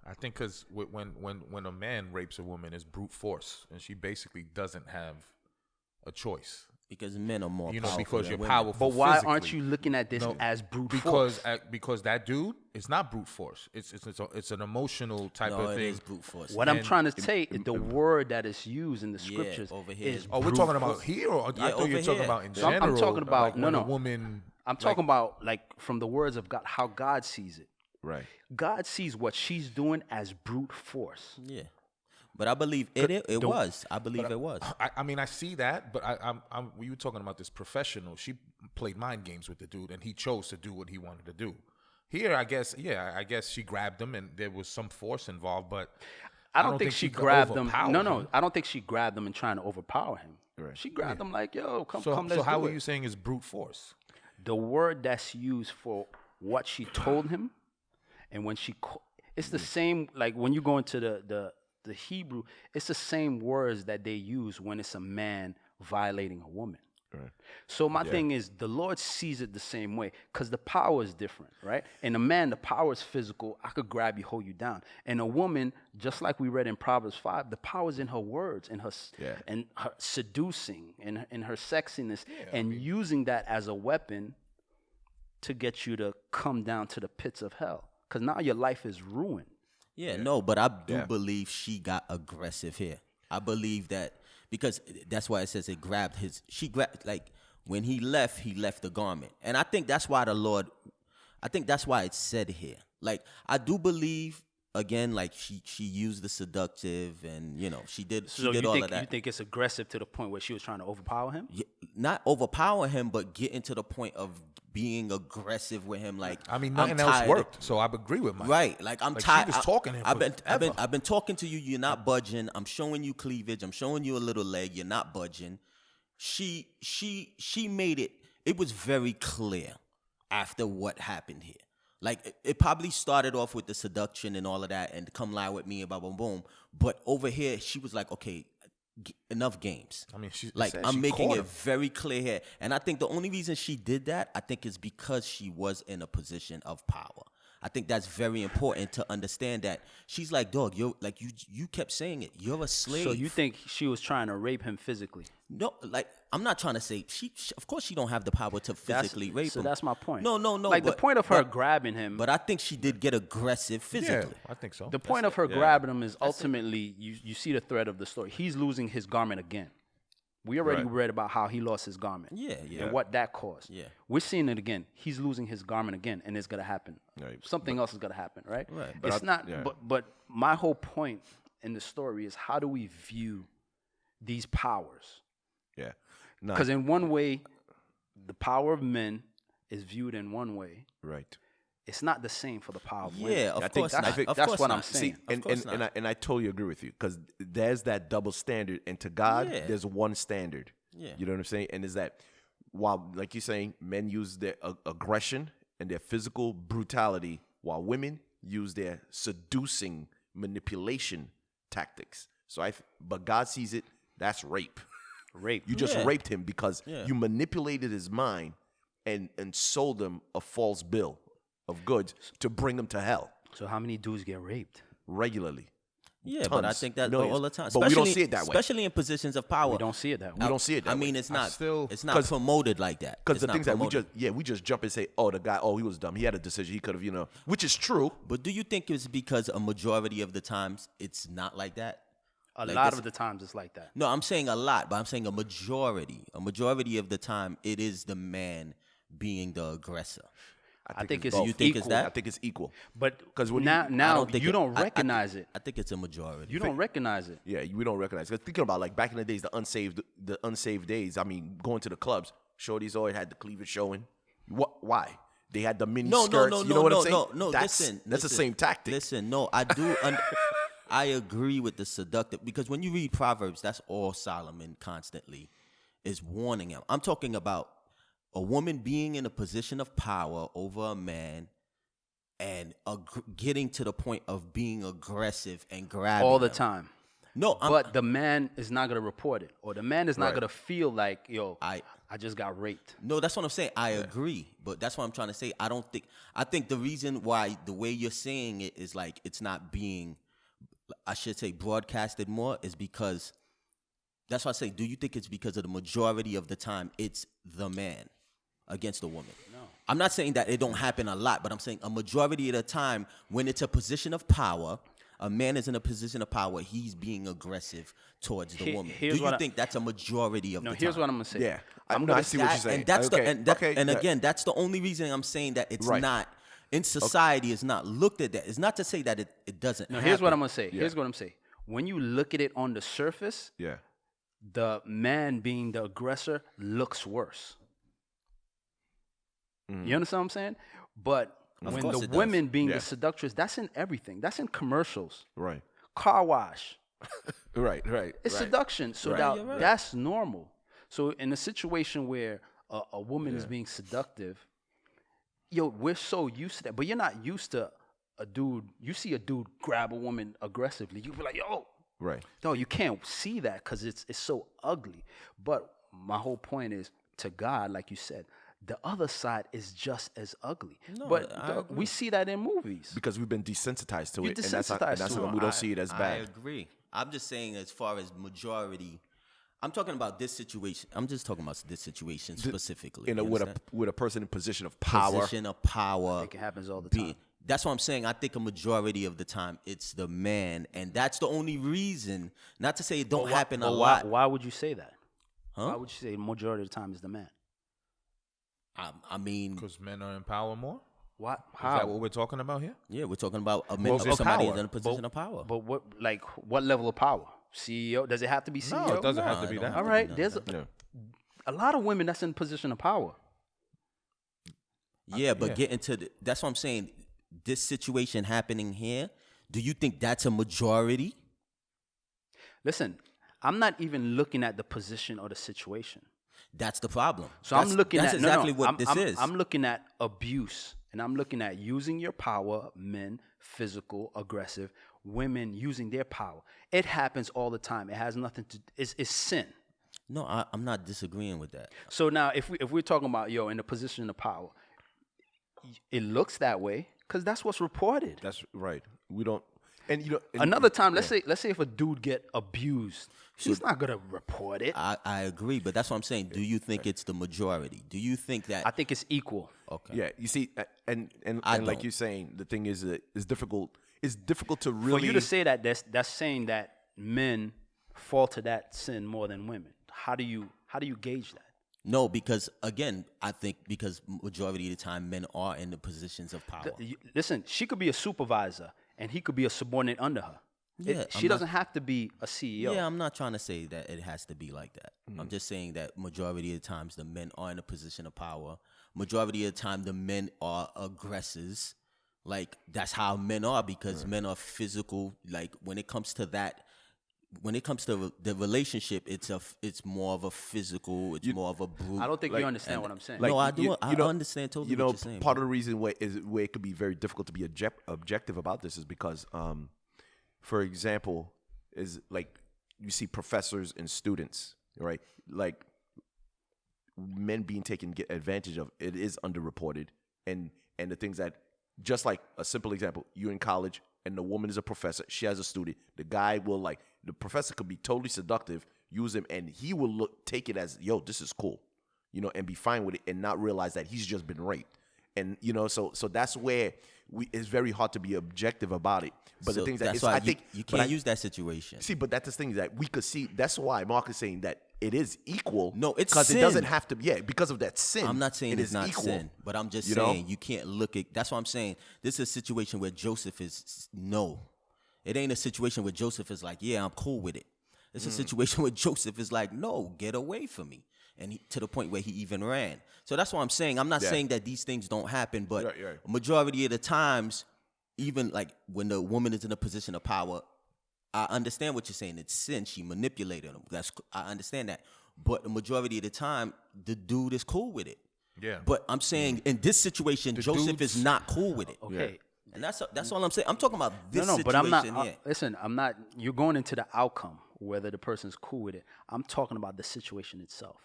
I think because when a man rapes a woman, it's brute force, and she basically doesn't have a choice. Because men are more You know, powerful because than you're women. powerful. But why physically. aren't you looking at this No, as brute force? Because that dude is not brute force. It's an emotional type No, of it thing. is brute force. What I'm And- trying to say is the word that is used in the Yeah, scriptures over here. is Oh, we're brute talking about force. here, or Yeah, I thought you were over talking here. about in So I'm general. talking about- like no, when no. a woman. I'm talking about like from the words of God, how God sees it. Right. God sees what she's doing as brute force. Yeah. But I believe it was. I believe it was. I mean, I see that, but we were talking about this professional. She played mind games with the dude, and he chose to do what he wanted to do. Here, I guess she grabbed him, and there was some force involved, but I don't think she could grabbed him. overpower No, him. I don't think she grabbed him and trying to overpower him. Right. She grabbed him like, yo, come, So let's how do are it. you saying is brute force? The word that's used for what she told him, and when it's the same, like when you go into the Hebrew, it's the same words that they use when it's a man violating a woman. Right. So my thing is, the Lord sees it the same way, because the power is different, right? In a man, the power is physical. I could grab you, hold you down. And a woman, just like we read in Proverbs 5, the power is in her words, in her and her seducing, in her sexiness, and using that as a weapon to get you to come down to the pits of hell. Because now your life is ruined. Yeah, no, but I do believe she got aggressive here. I believe that because that's why it says it grabbed she grabbed, like when he left the garment. And I think that's why that's why it's said here. Like, I do believe, again, like she used the seductive and, you know, she did all of that. You think it's aggressive to the point where she was trying to overpower him? Yeah, not overpower him, but getting to the point of being aggressive with him. Like, I mean, I'm nothing else tired. worked, so I agree with Mike. Right, like I'm Like, she tired. was talking to him I've been talking to you. You're not budging. I'm showing you cleavage. I'm showing you a little leg. You're not budging. She made it. It was very clear after what happened here. Like, it probably started off with the seduction and all of that, and come lie with me and boom, boom, boom. But over here, she was like, okay, enough games. I mean, I'm making caught it him. very clear here. And I think the only reason she did that, I think, is because she was in a position of power. I think that's very important to understand that she's like, dog, you're like, you kept saying it. You're a slave. So you think she was trying to rape him physically? No, like, I'm not trying to say she of course she don't have the power to physically rape him. So that's my point. No. Like, the point of her grabbing him. But I think she did get aggressive Yeah, physically. I think so. The point of her grabbing him is ultimately, you see the thread of the story. He's losing his garment again. We already read about how he lost his garment. Yeah. And what that caused. Yeah. We're seeing it again. He's losing his garment again, and it's going to happen. Right. Something else is going to happen, right? Right. It's not, but my whole point in the story is, how do we view these powers? Yeah. No. Because in one way, the power of men is viewed in one way. Right. It's not the same for the power of women. Yeah, of course not. Of That's course what not. I'm saying. See, Of course not. and I totally agree with you, because there's that double standard, and to God, Yeah. there's one standard. Yeah. You know what I'm saying? And is that while, like you're saying, men use their aggression and their physical brutality, while women use their seducing manipulation tactics. So but God sees it. That's rape. Rape. You just Yeah. raped him because Yeah. you manipulated his mind and sold him a false bill of goods to bring him to hell So how many dudes get raped? regularly. Yeah, but I Tons, think that millions. all the time. But we don't Especially- see it that way. Especially in positions of power. We don't see it that way. We don't see it that I mean, way. it's not. still- It's not 'Cause- promoted like that. Because It's the not things that promoted. we just jump and say, oh, the guy, he was dumb. He had a decision. He could have, which is true. But do you think it's because a majority of the times it's not like that? A Like lot this- of the times it's like that. No, I'm saying a lot, but I'm saying a majority. A majority of the time, it is the man being the aggressor. I think it's both. You think it's equal. that? I think it's equal. But 'Cause when now, you- now think you it- don't I recognize think- it. I think it's a majority. You don't recognize it. Yeah, we don't recognize. Cause thinking about like back in the days, the unsaved days. I mean, going to the clubs, shorties always had the cleavage showing. What? Why? They had the mini No, skirts. no, no, you no, know what no, I'm saying? no. That's the Listen, same tactic. Listen, no, I do. I agree with the seductive because when you read Proverbs, that's all Solomon constantly is warning him. I'm talking about a woman being in a position of power over a man and getting to the point of being aggressive and grabbing All the him. time. No, But the man is not going to report it. Or the man is not Right. going to feel like, yo, I just got raped. No, that's what I'm saying. I agree, but that's what I'm trying to say. I think the reason why the way you're saying it is like it's not being, I should say, broadcasted more is because that's why I say, do you think it's because of the majority of the time it's the man against the woman? No. I'm not saying that it don't happen a lot, but I'm saying a majority of the time when it's a position of power, a man is in a position of power, he's being aggressive towards the woman. here's Do you what think that's a majority of the time? Here's what I'm going to say. Yeah, I'm I gonna see what you're saying. And that's okay. and again, that's the only reason I'm saying that it's Right. not in society. It's not looked at that. It's not to say that it doesn't. No, happen. here's what I'm going to say. Here's what I'm saying. When you look at it on the surface, Yeah. the man being the aggressor looks worse. You understand what I'm saying? But Of when course the it does. women being Yeah. the seductress, that's in everything. That's in commercials, Right. car wash. Right. It's right. seduction. So Right. now You're right. that's normal. So in a situation where a woman is being seductive, we're so used to that. But you're not used to a dude. You see a dude grab a woman aggressively, you be like, yo. Right. No, you can't see that because it's so ugly. But my whole point is, to God, like you said, the other side is just as ugly. No, but I agree. we see that in movies. Because we've been desensitized to You're it, and that's desensitized to why it. we don't see it as I bad. agree. I'm just saying as far as majority. I'm talking about this situation. I'm just talking about this situation specifically. You know, you with understand? a person in position of power. Position of power. I think it happens all the being- time. That's what I'm saying. I think a majority of the time it's the man, and that's the only reason. Not to say it don't happen a But lot. Why would you say that? Huh? Why would you say the majority of the time is the man? I mean, Because men are in power more? What? Is How? that what we're talking about here? yeah, we're talking about Well, somebody power. is in a position of power. But what level of power? CEO? Does it have to be CEO? No, it doesn't have No, to it be don't that. have All to right. be There's Yeah. a lot of women that's in position of power. Yeah, but yeah. getting to that's what I'm saying. This situation happening here, do you think that's a majority? Listen, I'm not even looking at the position or the situation. That's the problem. So that's, I'm looking that's at exactly what this I'm, is. I'm looking at abuse, and I'm looking at using your power. Men, physical, aggressive. Women using their power. It happens all the time. It has nothing to. It's sin. No, I'm not disagreeing with that. So now, if we're talking about in a position of power, it looks that way because that's what's reported. That's right. We don't. And you know. and- Another time, let's say if a dude get abused, he's not gonna report it. I agree, but that's what I'm saying. Do you think it's the majority? Do you think that? I think it's equal. Okay. Yeah, you see, and I like don't. you're saying, the thing is, it's difficult. It's difficult to For really. you to say that, that's saying that men fall to that sin more than women. How do you gauge that? No, because again, I think because majority of the time men are in the positions of power. Listen, she could be a supervisor and he could be a subordinate under her. Yeah, She doesn't have to be a CEO. Yeah, I'm not trying to say that it has to be like that. Mm. I'm just saying that majority of the times the men are in a position of power. Majority of the time the men are aggressors. Like that's how men are because men are physical. Like when it comes to that, when it comes to the relationship, it's more of a physical. It's more of a brute. I don't think Like- you understand what I'm saying. No, I do. you I know- understand totally You know, what you're saying. part bro. of the reason where it could be very difficult to be objective about this is because, for example, is like you see professors and students, right? Like men being taken advantage of. It is underreported, and the things that just like a simple example, you're in college and the woman is a professor. She has a student. The guy will the professor could be totally seductive, use him, and he will take it as, yo, this is cool, and be fine with it and not realize that he's just been raped. And so that's where it's very hard to be objective about it. But the thing is that that's why I think you can't use that situation. See, but that's the thing that we could see. That's why Mark is saying that it is equal. No, it's because sin. it doesn't have to. Yeah, because of that sin. I'm not saying it it's is not equal. sin, but I'm just saying you can't look at. That's what I'm saying. This is a situation where Joseph is no. It ain't a situation where Joseph is like, yeah, I'm cool with it. It's a situation where Joseph is like, no, get away from me. And to the point where he even ran. So that's what I'm saying. I'm not saying that these things don't happen, but majority of the times, even like when the woman is in a position of power, I understand what you're saying. It's sin. She manipulated him. I understand that. But the majority of the time, the dude is cool with it. Yeah. But I'm saying in this situation, Joseph is not cool with it. Okay. And that's all I'm saying. I'm talking about this situation. But I'm not. Listen, I'm not. You're going into the outcome, whether the person's cool with it. I'm talking about the situation itself.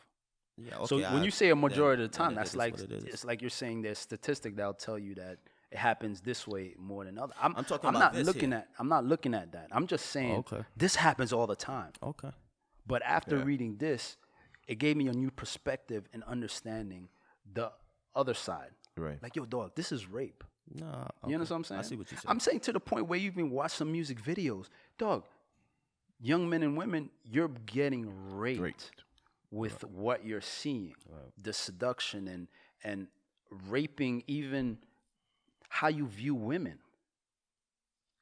Yeah, okay, so when you say a majority of the time, that's like it's like you're saying there's statistic that'll tell you that it happens this way more than other. I'm not looking at that. I'm just saying this happens all the time. Okay. But after reading this, it gave me a new perspective and understanding the other side. Right. Like, yo, dog, this is rape. Nah. You understand what I'm saying? I see what you're saying. I'm saying to the point where you even watch some music videos. Dog, young men and women, you're getting raped. With what you're seeing, the seduction and raping, even how you view women,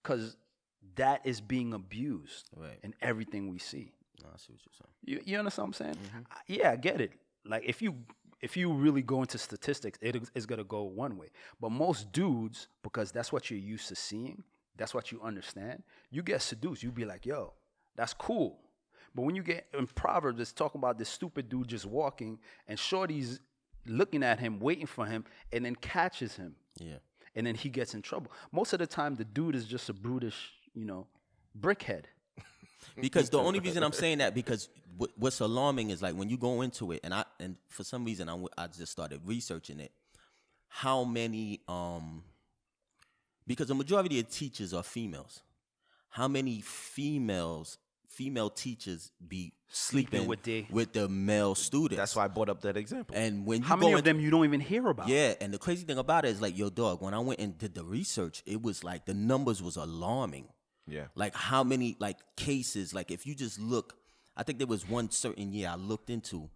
because that is being abused in everything we see. No, I see what you're saying. You understand what I'm saying? Yeah, I get it. Like if you really go into statistics, it's gonna go one way. But most dudes, because that's what you're used to seeing, that's what you understand. You get seduced, you be like, yo, that's cool. But when you get in Proverbs, it's talking about this stupid dude just walking and shorty's looking at him, waiting for him, and then catches him. Yeah. And then he gets in trouble. Most of the time, the dude is just a brutish, brickhead. Because the only reason I'm saying that, because what's alarming is like when you go into it, and for some reason I just started researching it, how many, because the majority of teachers are females. How many female teachers be sleeping with the male students? That's why I brought up that example. And when you how many of them you don't even hear about? Yeah, and the crazy thing about it is like, yo, dog, when I went and did the research, it was like the numbers was alarming. Yeah. Like how many like cases, like if you just look, I think there was one certain year I looked into,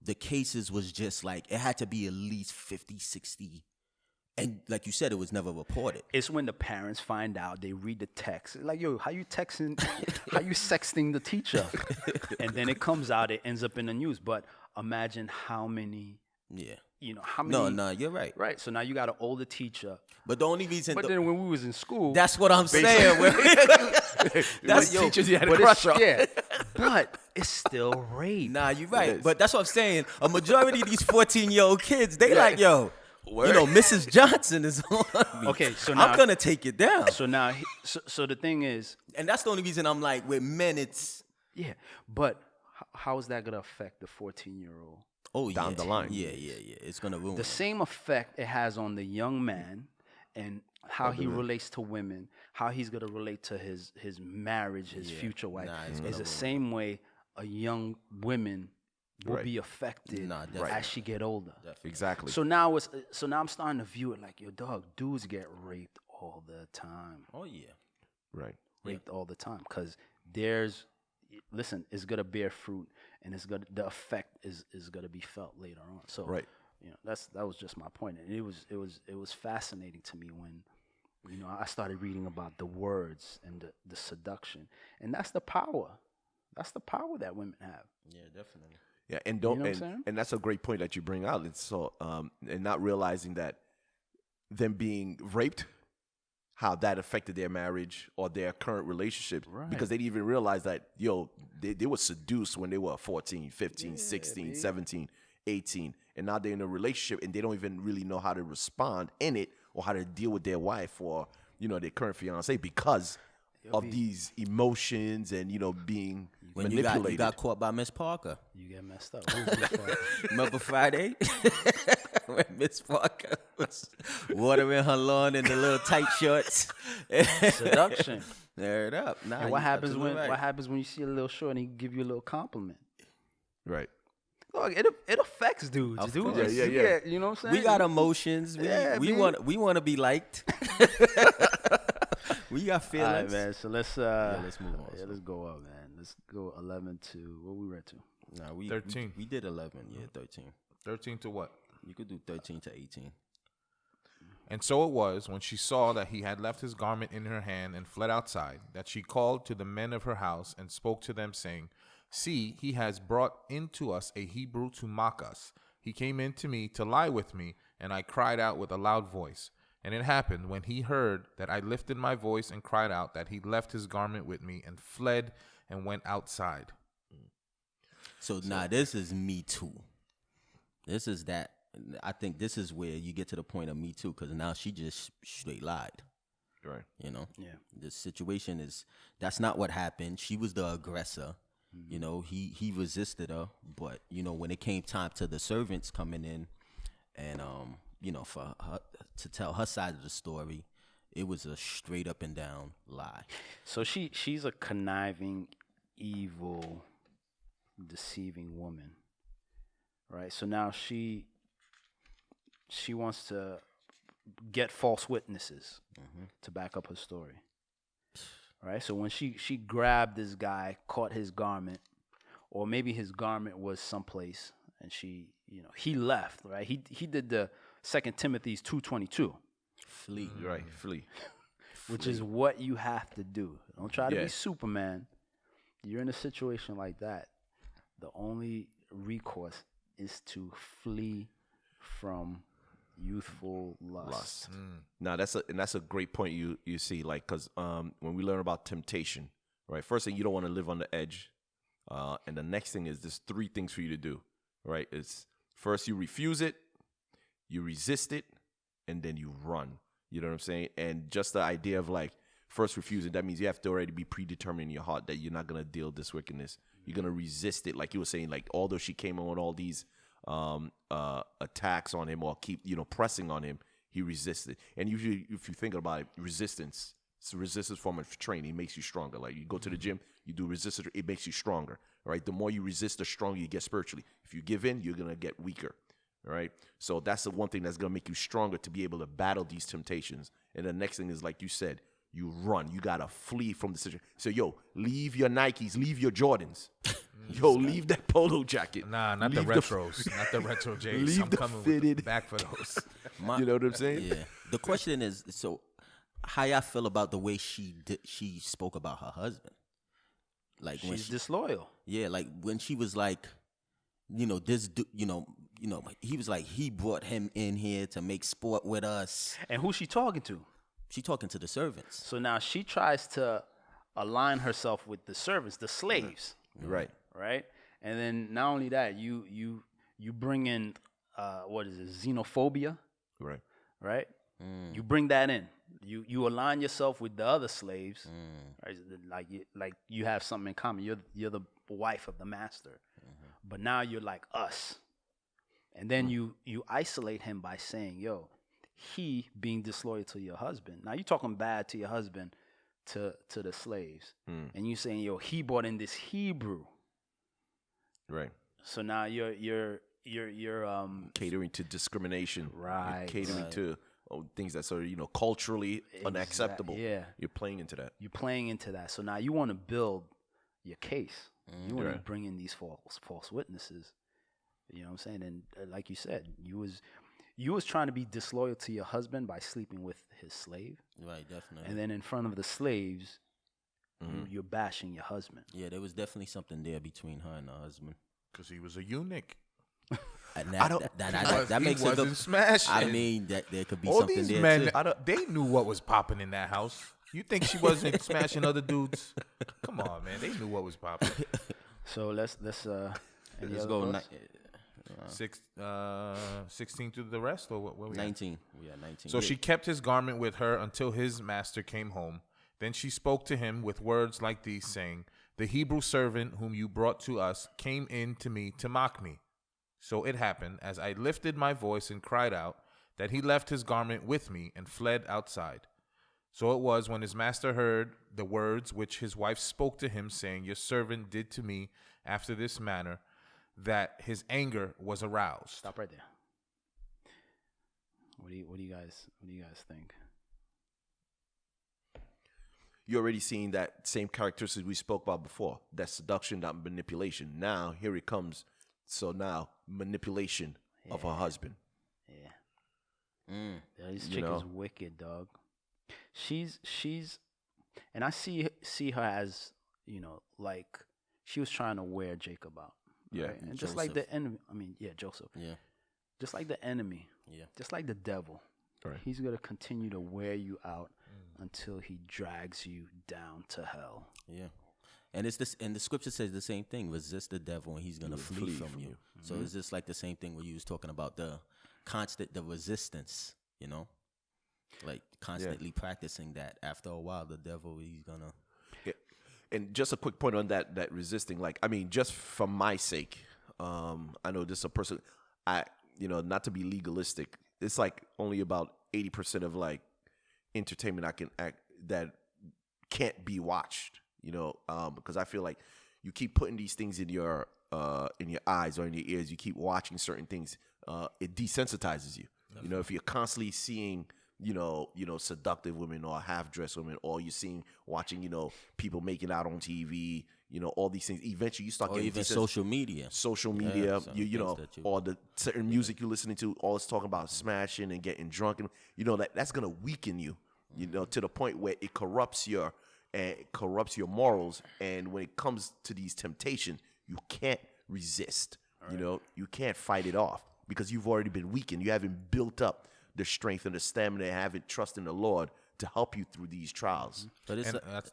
the cases was just like, it had to be at least 50, 60. And like you said, it was never reported. It's when the parents find out, they read the text. Like, yo, how you texting, how you sexting the teacher? And then it comes out, it ends up in the news. But imagine how many, how many. No, you're right. Right, so now you got an older teacher. But the only reason. But then when we was in school. That's what I'm saying. That's teachers you had a crush on. Yeah, but it's still rape. Nah, you're right. But that's what I'm saying. A majority of these 14-year-old kids, they like, yo. Word. Mrs. Johnson is on me. Okay, so now I'm gonna take it down. So now, so the thing is, and that's the only reason I'm like, with men, it's But how is that gonna affect the 14-year-old? Oh, down the line. Yeah. It's gonna ruin the same effect it has on the young man and how he relates to women, how he's gonna relate to his marriage, his future wife. Is the same way a young woman will be affected as she get older. Definitely. Exactly. So now I'm starting to view it like, yo, dog, dudes get raped all the time. Oh yeah. Right. Raped all the time. Because it's gonna bear fruit and the effect is gonna be felt later on. So that was just my point. And it was fascinating to me when I started reading about the words and the seduction. And that's the power. That's the power that women have. Yeah, definitely. Yeah, and and that's a great point that you bring out. And so, and not realizing that them being raped, how that affected their marriage or their current relationship, because they didn't even realize that, they were seduced when they were 14, 15, 16, 17, 18, and now they're in a relationship and they don't even really know how to respond in it or how to deal with their wife or their current fiance because of these emotions and being manipulated. You got caught by Miss Parker. You get messed up. Miss Parker? Remember Friday when Miss Parker was watering her lawn in the little tight shorts? Seduction. There it up. Nah, and what happens when you see a little short and he give you a little compliment? Right. Dog, it affects dudes, Of dude. course. Yeah. You know what I'm saying? We got emotions. Yeah, We man. want to be liked. We got All feelings. right, man. So let's let's move on. Yeah, let's go up, man. Let's go 11 to what we read to. Nah, we 13. We did 11. Yeah, 13. 13 to what? You could do 13 to 18. And so it was, when she saw that he had left his garment in her hand and fled outside, that she called to the men of her house and spoke to them, saying, See, he has brought into us a Hebrew to mock us. He came in to me to lie with me, and I cried out with a loud voice. And it happened, when he heard that I lifted my voice and cried out, that he left his garment with me and fled and went outside. So nah, this is Me Too. This is that. I think this is where you get to the point of Me Too, because now she just straight lied. Right. You know. Yeah. The situation is that's not what happened. She was the aggressor. You know, he resisted her, but you know when it came time to the servants coming in, and you know for her to tell her side of the story, it was a straight up and down lie. So she's a conniving, evil, deceiving woman, right? So now she wants to get false witnesses to back up her story, right? So when she grabbed this guy, caught his garment, or maybe his garment was someplace, and she, you know, he left, right? He did the 2 Timothy's 2:22. Flee. Right. Flee. Which is what you have to do. Don't try to Yeah. be Superman. You're in a situation like that. The only recourse is to flee from youthful lust. Now that's a great point you see, like, because when we learn about temptation, right? First thing, you don't want to live on the edge, and the next thing is there's 3 things for you to do, right? It's first you refuse it, you resist it, and then you run. You know what I'm saying? And just the idea of like first refusing, that means you have to already be predetermined in your heart that you're not gonna deal this wickedness. You're gonna resist it, like you were saying. Like although she came on all these attacks on him or keep pressing on him, he resisted. And usually, if you think about it, resistance, it's a resistance form of training. It makes you stronger. Like you go to the gym, you do resistance, it makes you stronger. Right? The more you resist, the stronger you get spiritually. If you give in, you're gonna get weaker. Right? So that's the one thing that's gonna make you stronger to be able to battle these temptations. And the next thing is, like you said, you run. You gotta flee from the situation. So leave your Nikes, leave your Jordans. Leave that polo jacket. Nah, not the retros. Not the retro J's. Leave I'm the coming fitted. back for those. You know what I'm saying? Yeah. The question is, so how y'all feel about the way she spoke about her husband? Like when She's disloyal. yeah, like when she was like, this, he was like, he brought him in here to make sport with us. And who's she talking to? She talking to the servants. So now she tries to align herself with the servants, the slaves, Right. right? And then not only that, you bring in what is it, xenophobia, Right. right? You bring that in. You align yourself with the other slaves, right? Like you have something in common. You're the wife of the master, but now you're like us. And then you isolate him by saying, "Yo, he being disloyal to your husband." Now you're talking bad to your husband, to the slaves, and you saying, "Yo, he brought in this Hebrew." Right. So now you're Catering to discrimination. You're Right. catering to things that sort of culturally unacceptable. yeah. You're playing into that. You're playing into that. So now you want to build your case. You want to Right. bring in these false witnesses. You know what I'm saying? And like you said, you was trying to be disloyal to your husband by sleeping with his slave, Right, definitely. and then in front of the slaves, you're bashing your husband. Yeah, there was definitely something there between her and her husband. Because he was a eunuch. And I don't- that makes he it wasn't smashing. I mean, that there could be All something these there men, too. they knew what was popping in that house. You think she wasn't smashing other dudes? Come on, man. They knew what was popping. So let's any Let's other go thoughts? 16 to the rest, or what? Where we at? 19. Yeah, 19. So Yeah. she kept his garment with her until his master came home. Then she spoke to him with words like these, saying, "The Hebrew servant whom you brought to us came in to me to mock me. So it happened, as I lifted my voice and cried out, that he left his garment with me and fled outside. So it was when his master heard the words which his wife spoke to him, saying, Your servant did to me after this manner, that his anger was aroused. Stop right there. What do you guys think? You're already seeing that same characteristics we spoke about before. That seduction, that manipulation. Now, here it comes. So now, manipulation of her husband. Yeah. Yeah, this chick is wicked, dog. She's and I see her as, like she was trying to wear Jacob out. Yeah. Right? And just like the enemy, Joseph. Yeah. Just like the enemy. Yeah. Just like the devil. Right. He's going to continue to wear you out until he drags you down to hell. Yeah. And it's this, and the scripture says the same thing: resist the devil, and he's gonna flee from you. So it's just like the same thing where you was talking about the resistance. Like constantly practicing that. After a while, the devil, he's gonna. Yeah. And just a quick point on that resisting. Like, I mean, just for my sake, I know this is a person. Not to be legalistic, it's like only about 80% of like entertainment that can't be watched. Because I feel like you keep putting these things in your eyes or in your ears, you keep watching certain things, it desensitizes you. Definitely. If you're constantly seeing, seductive women or half-dressed women, or you're watching, people making out on TV, all these things. Eventually, you start getting even social media. Or the certain music you're listening to, all it's talking about smashing and getting drunk, and that's gonna weaken you, to the point where it corrupts your morals. And when it comes to these temptations, you can't resist. Right. You can't fight it off because you've already been weakened. You haven't built up the strength and the stamina, and haven't trust in the Lord to help you through these trials. But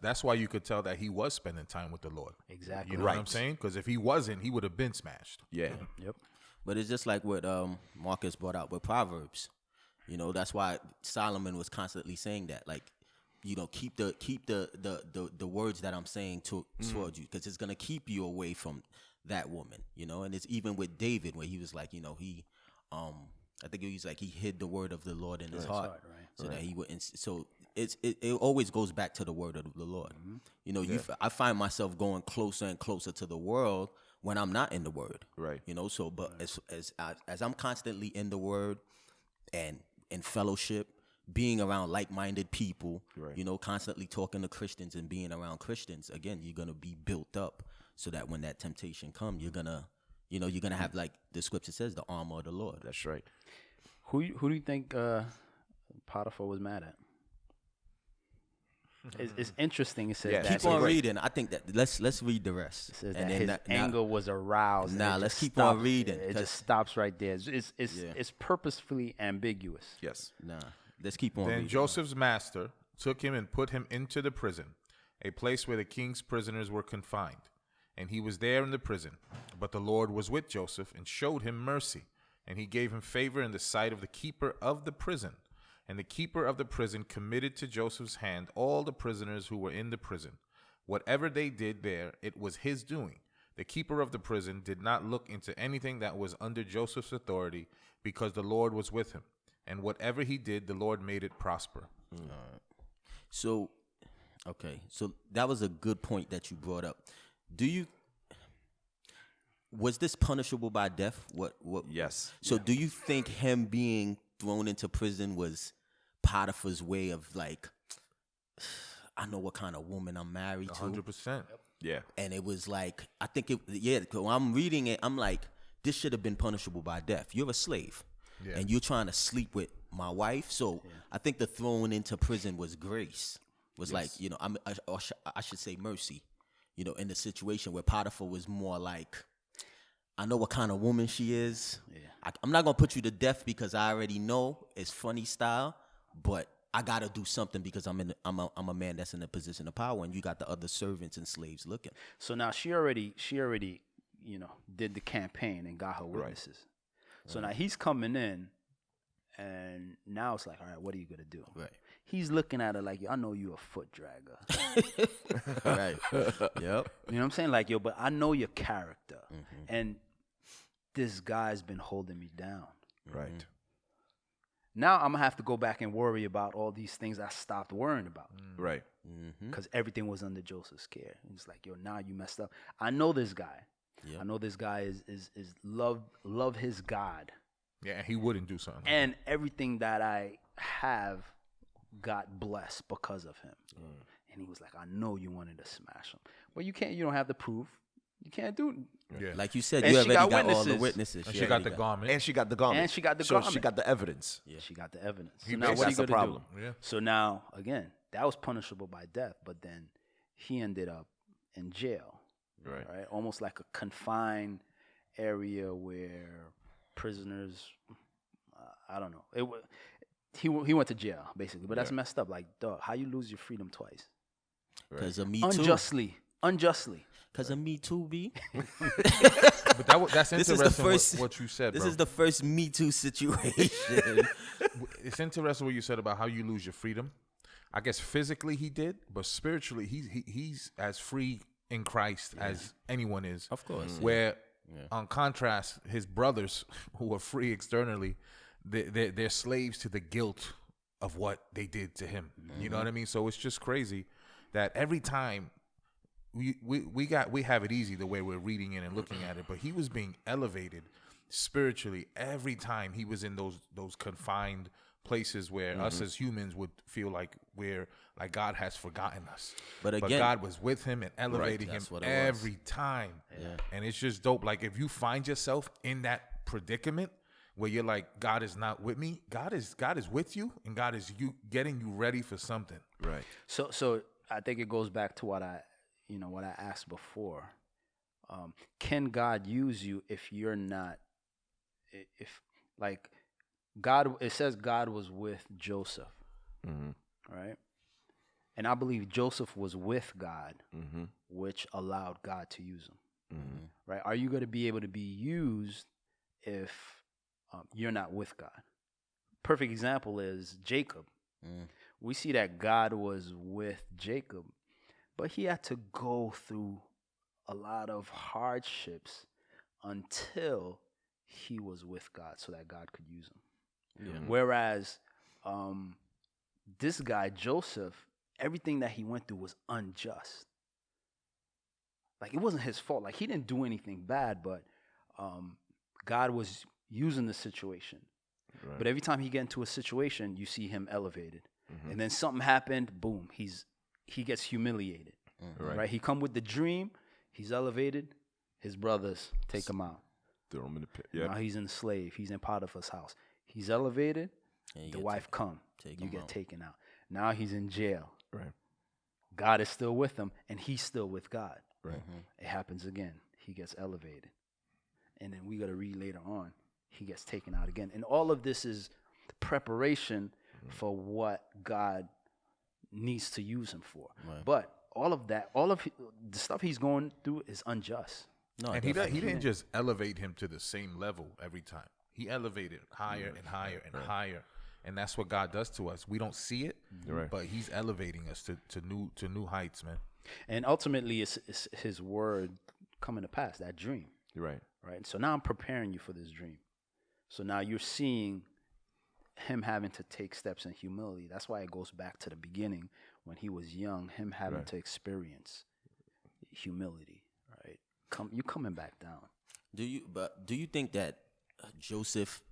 that's why you could tell that he was spending time with the Lord. Exactly. You know what I'm saying? Because if he wasn't, he would have been smashed. Yeah. Yep. But it's just like what Marcus brought out with Proverbs. That's why Solomon was constantly saying that, like, keep the words that I'm saying towards you, because it's gonna keep you away from that woman. And it's even with David, where he was like, I think it was like he hid the word of the Lord in his heart, right. So that he wouldn't. So it always goes back to the word of the Lord. I find myself going closer and closer to the world when I'm not in the word, right? So, but as I'm constantly in the word and in fellowship, being around like-minded people, right. Constantly talking to Christians and being around Christians, again, you're gonna be built up so that when that temptation comes, you're gonna have, like the scripture says, the armor of the Lord. That's right. Who do you think Potiphar was mad at? It's interesting. It says that. Keep on reading. I think that let's read the rest. It says that his anger was aroused. Let's keep on reading. It just stops right there. It's purposefully ambiguous. Yes. Let's keep on reading. Then Joseph's master took him and put him into the prison, a place where the king's prisoners were confined. And he was there in the prison. But the Lord was with Joseph and showed him mercy. And he gave him favor in the sight of the keeper of the prison. And the keeper of the prison committed to Joseph's hand all the prisoners who were in the prison. Whatever they did there, it was his doing. The keeper of the prison did not look into anything that was under Joseph's authority, because the Lord was with him. And whatever he did, the Lord made it prosper. So that was a good point that you brought up. Was this punishable by death? What? Yes. So do you think him being thrown into prison was Potiphar's way of, like, I know what kind of woman I'm married to? 100%. Yeah. And it was like, I think when I'm reading it, I'm like, this should have been punishable by death. You're a slave. Yeah. And you're trying to sleep with my wife. So I think the throwing into prison was grace. Was like, I should say mercy. In the situation where Potiphar was more like, I know what kind of woman she is. Yeah. I'm not gonna put you to death because I already know it's funny style, but I gotta do something because I'm a man that's in a position of power, and you got the other servants and slaves looking. So now she already did the campaign and got her witnesses. Right. So now he's coming in, and now it's like, all right, what are you gonna do? Right. He's looking at her like, I know you a foot dragger. Right. Yep. You know what I'm saying? Like, but I know your character. Mm-hmm. And this guy's been holding me down. Right. Mm-hmm. Now I'm going to have to go back and worry about all these things I stopped worrying about. Right. Because everything was under Joseph's care. It's like, now you messed up. I know this guy. Yep. I know this guy is love his God. Yeah, and he wouldn't do something. And everything that I have got blessed because of him. And he was like, I know you wanted to smash him. But you don't have the proof. You can't do it. Yeah. Like you said, And you she already got got all the witnesses. witnesses. And she got the garment. And she got the garment. And she got the So she garment. got the evidence. Yeah. She got the evidence. He So now what are you That's the going to problem. Yeah. do? So now, again, that was punishable by death. But then he ended up in jail. Right. Right? Almost like a confined area where prisoners, I don't know. He went to jail, basically. But that's messed up. Like, dog, how you lose your freedom twice? Because of Me Too. Unjustly. Because of Me Too, B. But that's This interesting is the first, what you said, This bro. is the first Me Too situation. It's interesting what you said about how you lose your freedom. I guess physically he did, but spiritually he's as free in Christ as anyone is. Of course. Where, on contrast, his brothers who are free externally, they're slaves to the guilt of what they did to him. You know what I mean? So it's just crazy that every time we have it easy the way we're reading it and looking at it, but he was being elevated spiritually every time he was in those confined places where us as humans would feel like God has forgotten us. But again, God was with him and elevating him that's what it every time. Yeah. And it's just dope. Like, if you find yourself in that predicament where you're like, God is not with me, God is with you, and God is getting you ready for something. Right. So I think it goes back to what I asked before. Can God use you if you're not, like God? It says God was with Joseph, right? And I believe Joseph was with God, which allowed God to use him. Right? Are you going to be able to be used if you're not with God? Perfect example is Jacob. We see that God was with Jacob, but he had to go through a lot of hardships until he was with God so that God could use him. Yeah. Whereas this guy, Joseph, everything that he went through was unjust. Like, it wasn't his fault. Like, he didn't do anything bad, but God was using the situation. Right. But every time he get into a situation, you see him elevated. And then something happened, boom, he gets humiliated. Right? He come with the dream, he's elevated, his brothers take him out. Throw him in the pit. Now he's in slave. He's in Potiphar's house. He's elevated. And you The get wife come. take You him get out. taken out. Now he's in jail. Right. God is still with him, and he's still with God. Right. It happens again. He gets elevated. And then we got to read later on, he gets taken out again. And all of this is preparation for what God needs to use him for. Right. But all of that, the stuff he's going through is unjust. No, And he definitely. didn't just elevate him to the same level every time. He elevated higher and higher and higher. And that's what God does to us. We don't see it, Right. but he's elevating us to new heights, man. And ultimately, it's his word coming to pass, that dream. Right. Right? So now I'm preparing you for this dream. So now you're seeing him having to take steps in humility. That's why it goes back to the beginning when he was young, him having Right. to experience humility, right? You coming back down. Do you think that Joseph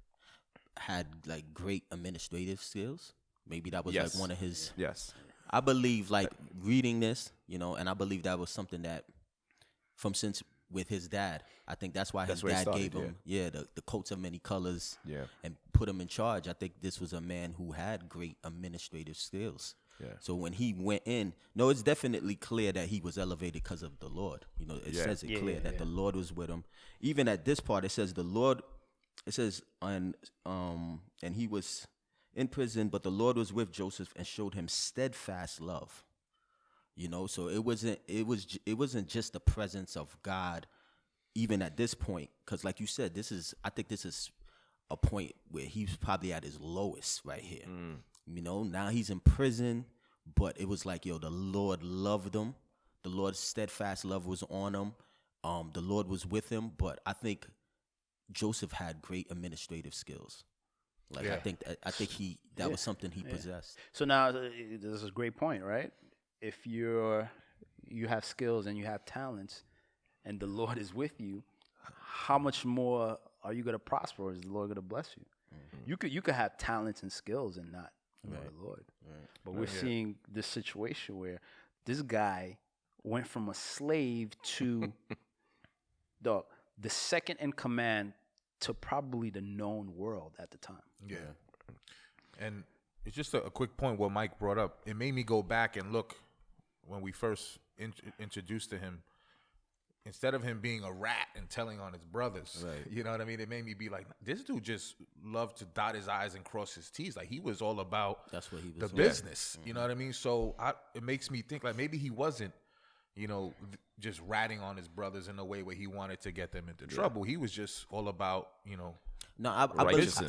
had like great administrative skills? Maybe that was Yes. like one of his. Yes. I believe, like, reading this, and I believe that was something that since with his dad, I think that's why That's his where it dad started, gave him the coats of many colors Yeah. and put him in charge. I think this was a man who had great administrative skills. Yeah. So when he went in, no, it's definitely clear that he was elevated because of the Lord. It Yeah. says it Yeah, clear yeah, that yeah. the Lord was with him. Even at this part, it says the Lord. It says and he was in prison, but the Lord was with Joseph and showed him steadfast love. So it wasn't just the presence of God, even at this point, because like you said, I think this is a point where he's probably at his lowest right here. Now he's in prison, but it was like, the Lord loved him. The Lord's steadfast love was on him. The Lord was with him, but I think Joseph had great administrative skills. Like, Yeah. I think that was something he possessed. So now this is a great point, right? If you have skills and you have talents, and the Lord is with you, how much more are you going to prosper? Or is the Lord going to bless you? You could have talents and skills and not know the Lord. But we're seeing this situation where this guy went from a slave to the second in command to probably the known world at the time. Yeah. And it's just a quick point what Mike brought up. It made me go back and look when we first introduced to him. Instead of him being a rat and telling on his brothers, you know what I mean? It made me be like, this dude just loved to dot his I's and cross his T's. Like, he was all about That's what he was the doing. business. You know what I mean? So it makes me think, like, maybe he wasn't, you know, just ratting on his brothers in a way where he wanted to get them into trouble. He was just all about, you know, No, I believe,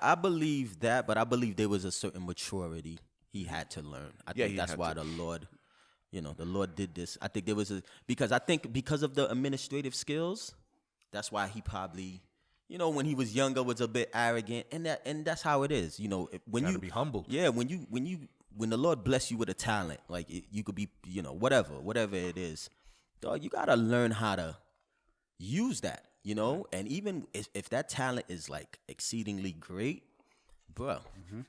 I believe that, but I believe there was a certain maturity he had to learn. I think that's why the Lord, you know, the Lord did this. I think there was because of the administrative skills, that's why he probably, you know, when he was younger was a bit arrogant, and that's how it is. You know, when gotta you be humble. Yeah, when the Lord bless you with a talent, like you could be, you know, whatever it is, dog, you gotta learn how to use that. You know, and even if that talent is like exceedingly great, bro,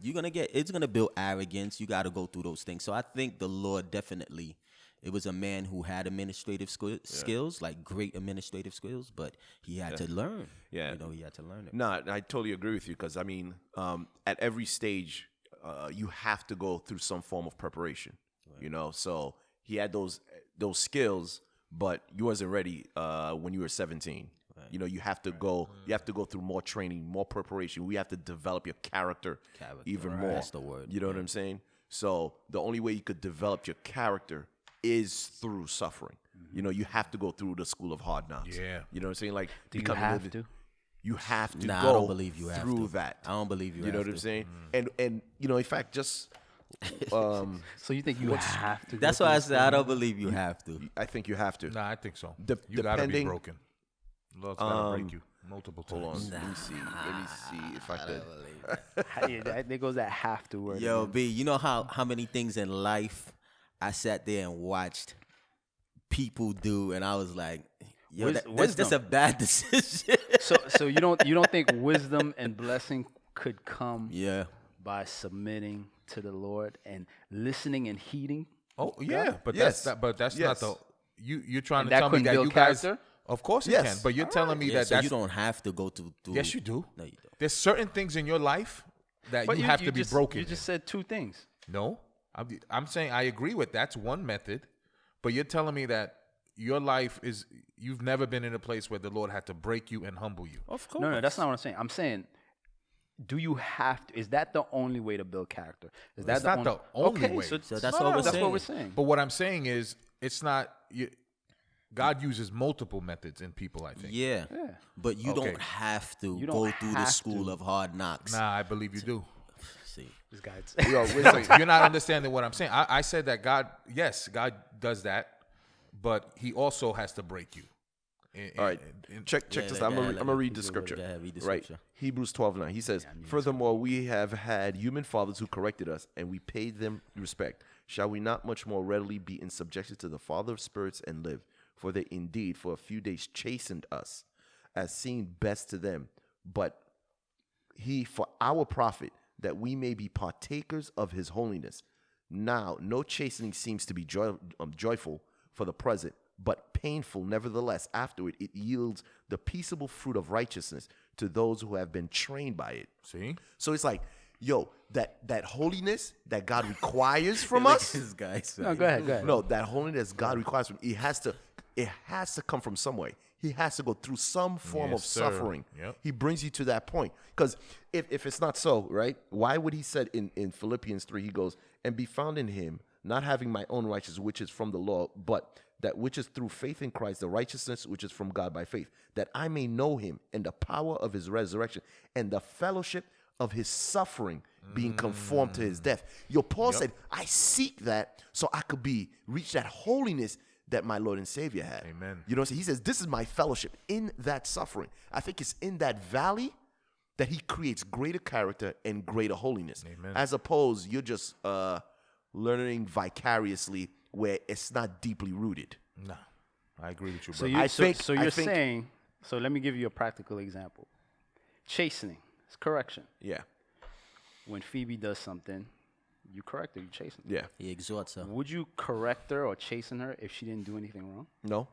it's gonna build arrogance. You got to go through those things. So I think the Lord definitely, it was a man who had administrative skills, like great administrative skills, but he had to learn. Yeah, you know, he had to learn it. No, I totally agree with you because I mean, at every stage, you have to go through some form of preparation. Right. You know, so he had those skills, but you wasn't ready when you were 17. You know, you have to go through more training, more preparation. We have to develop your character even more. That's the word. You know what I'm saying? So the only way you could develop your character is through suffering. You know, you have to go through the school of hard knocks. Yeah. You know what I'm saying? Like, Do you have to? You have to Nah, go I don't believe you have through to. that. I don't believe you You know have what I'm to. saying? And you know, in fact, just So you think you have to? That's go why I through said I don't believe you have to. I think you have to. Nah, I think so. You gotta be broken. Lord's gotta break you multiple times. Hold on, let me see if I could. Yeah, there goes that have to word. Yo, again. B, you know how many things in life I sat there and watched people do, and I was like, yo, that's just a bad decision. So you don't think wisdom and blessing could come by submitting to the Lord and listening and heeding? Oh yeah, but Yes. that's Yes. not the you're trying And to that tell me couldn't that build you guys. character? Of course it Yes. can, but you're telling me Yeah, that so that's you don't have to go through. Yes, you do. No, you don't. There's certain things in your life that But you have to be just, broken. You just said two things. No, I'm saying I agree with that's one method, but you're telling me that your life is you've never been in a place where the Lord had to break you and humble you. Of course. No, that's not what I'm saying. I'm saying, do you have to? Is that the only way to build character? Is that It's not the only way. So that's no, what we're that's saying. what we're saying. But what I'm saying is, it's not. God uses multiple methods in people. I think. Yeah. But you Okay. don't have to You don't go through the have school to. of hard knocks. Nah, I believe you do. See. This guy's Wait, you're not understanding what I'm saying. I said that God does that, but He also has to break you. All right, check this out. I'm gonna read the Go scripture. ahead, read the Right, scripture. Hebrews 12:9. He says, "Furthermore, we have had human fathers who corrected us, and we paid them respect. Shall we not much more readily be in subjection to the Father of spirits and live? For they indeed for a few days chastened us, as seemed best to them, but He for our profit, that we may be partakers of His holiness. Now, no chastening seems to be joyful for the present, but painful nevertheless. Afterward, it yields the peaceable fruit of righteousness to those who have been trained by it." See? So it's like, yo, that holiness that God requires from Look us. at this guy. No, go ahead. No, that holiness God requires from it has to come from somewhere. He has to go through some form Yes, of sir. suffering. Yep. He brings you to that point. Because if it's not so, right? Why would he said in Philippians 3, he goes, "And be found in him, not having my own righteousness, which is from the law, but that which is through faith in Christ, the righteousness which is from God by faith, that I may know him and the power of his resurrection and the fellowship of his suffering, being conformed to his death." Yo, Paul said, I seek that so I could reach that holiness that my Lord and Savior had. Amen. You know what I'm saying? He says, this is my fellowship in that suffering. I think it's in that valley that he creates greater character and greater holiness. Amen. As opposed, you're just learning vicariously where it's not deeply rooted. Nah. I agree with you, So bro. you, I so, think- so I you're think- saying. So let me give you a practical example. Chastening. It's correction. Yeah. When Phoebe does something, you correct her. You chasten her. Yeah. He exhorts her. Would you correct her or chasten her if she didn't do anything wrong? No.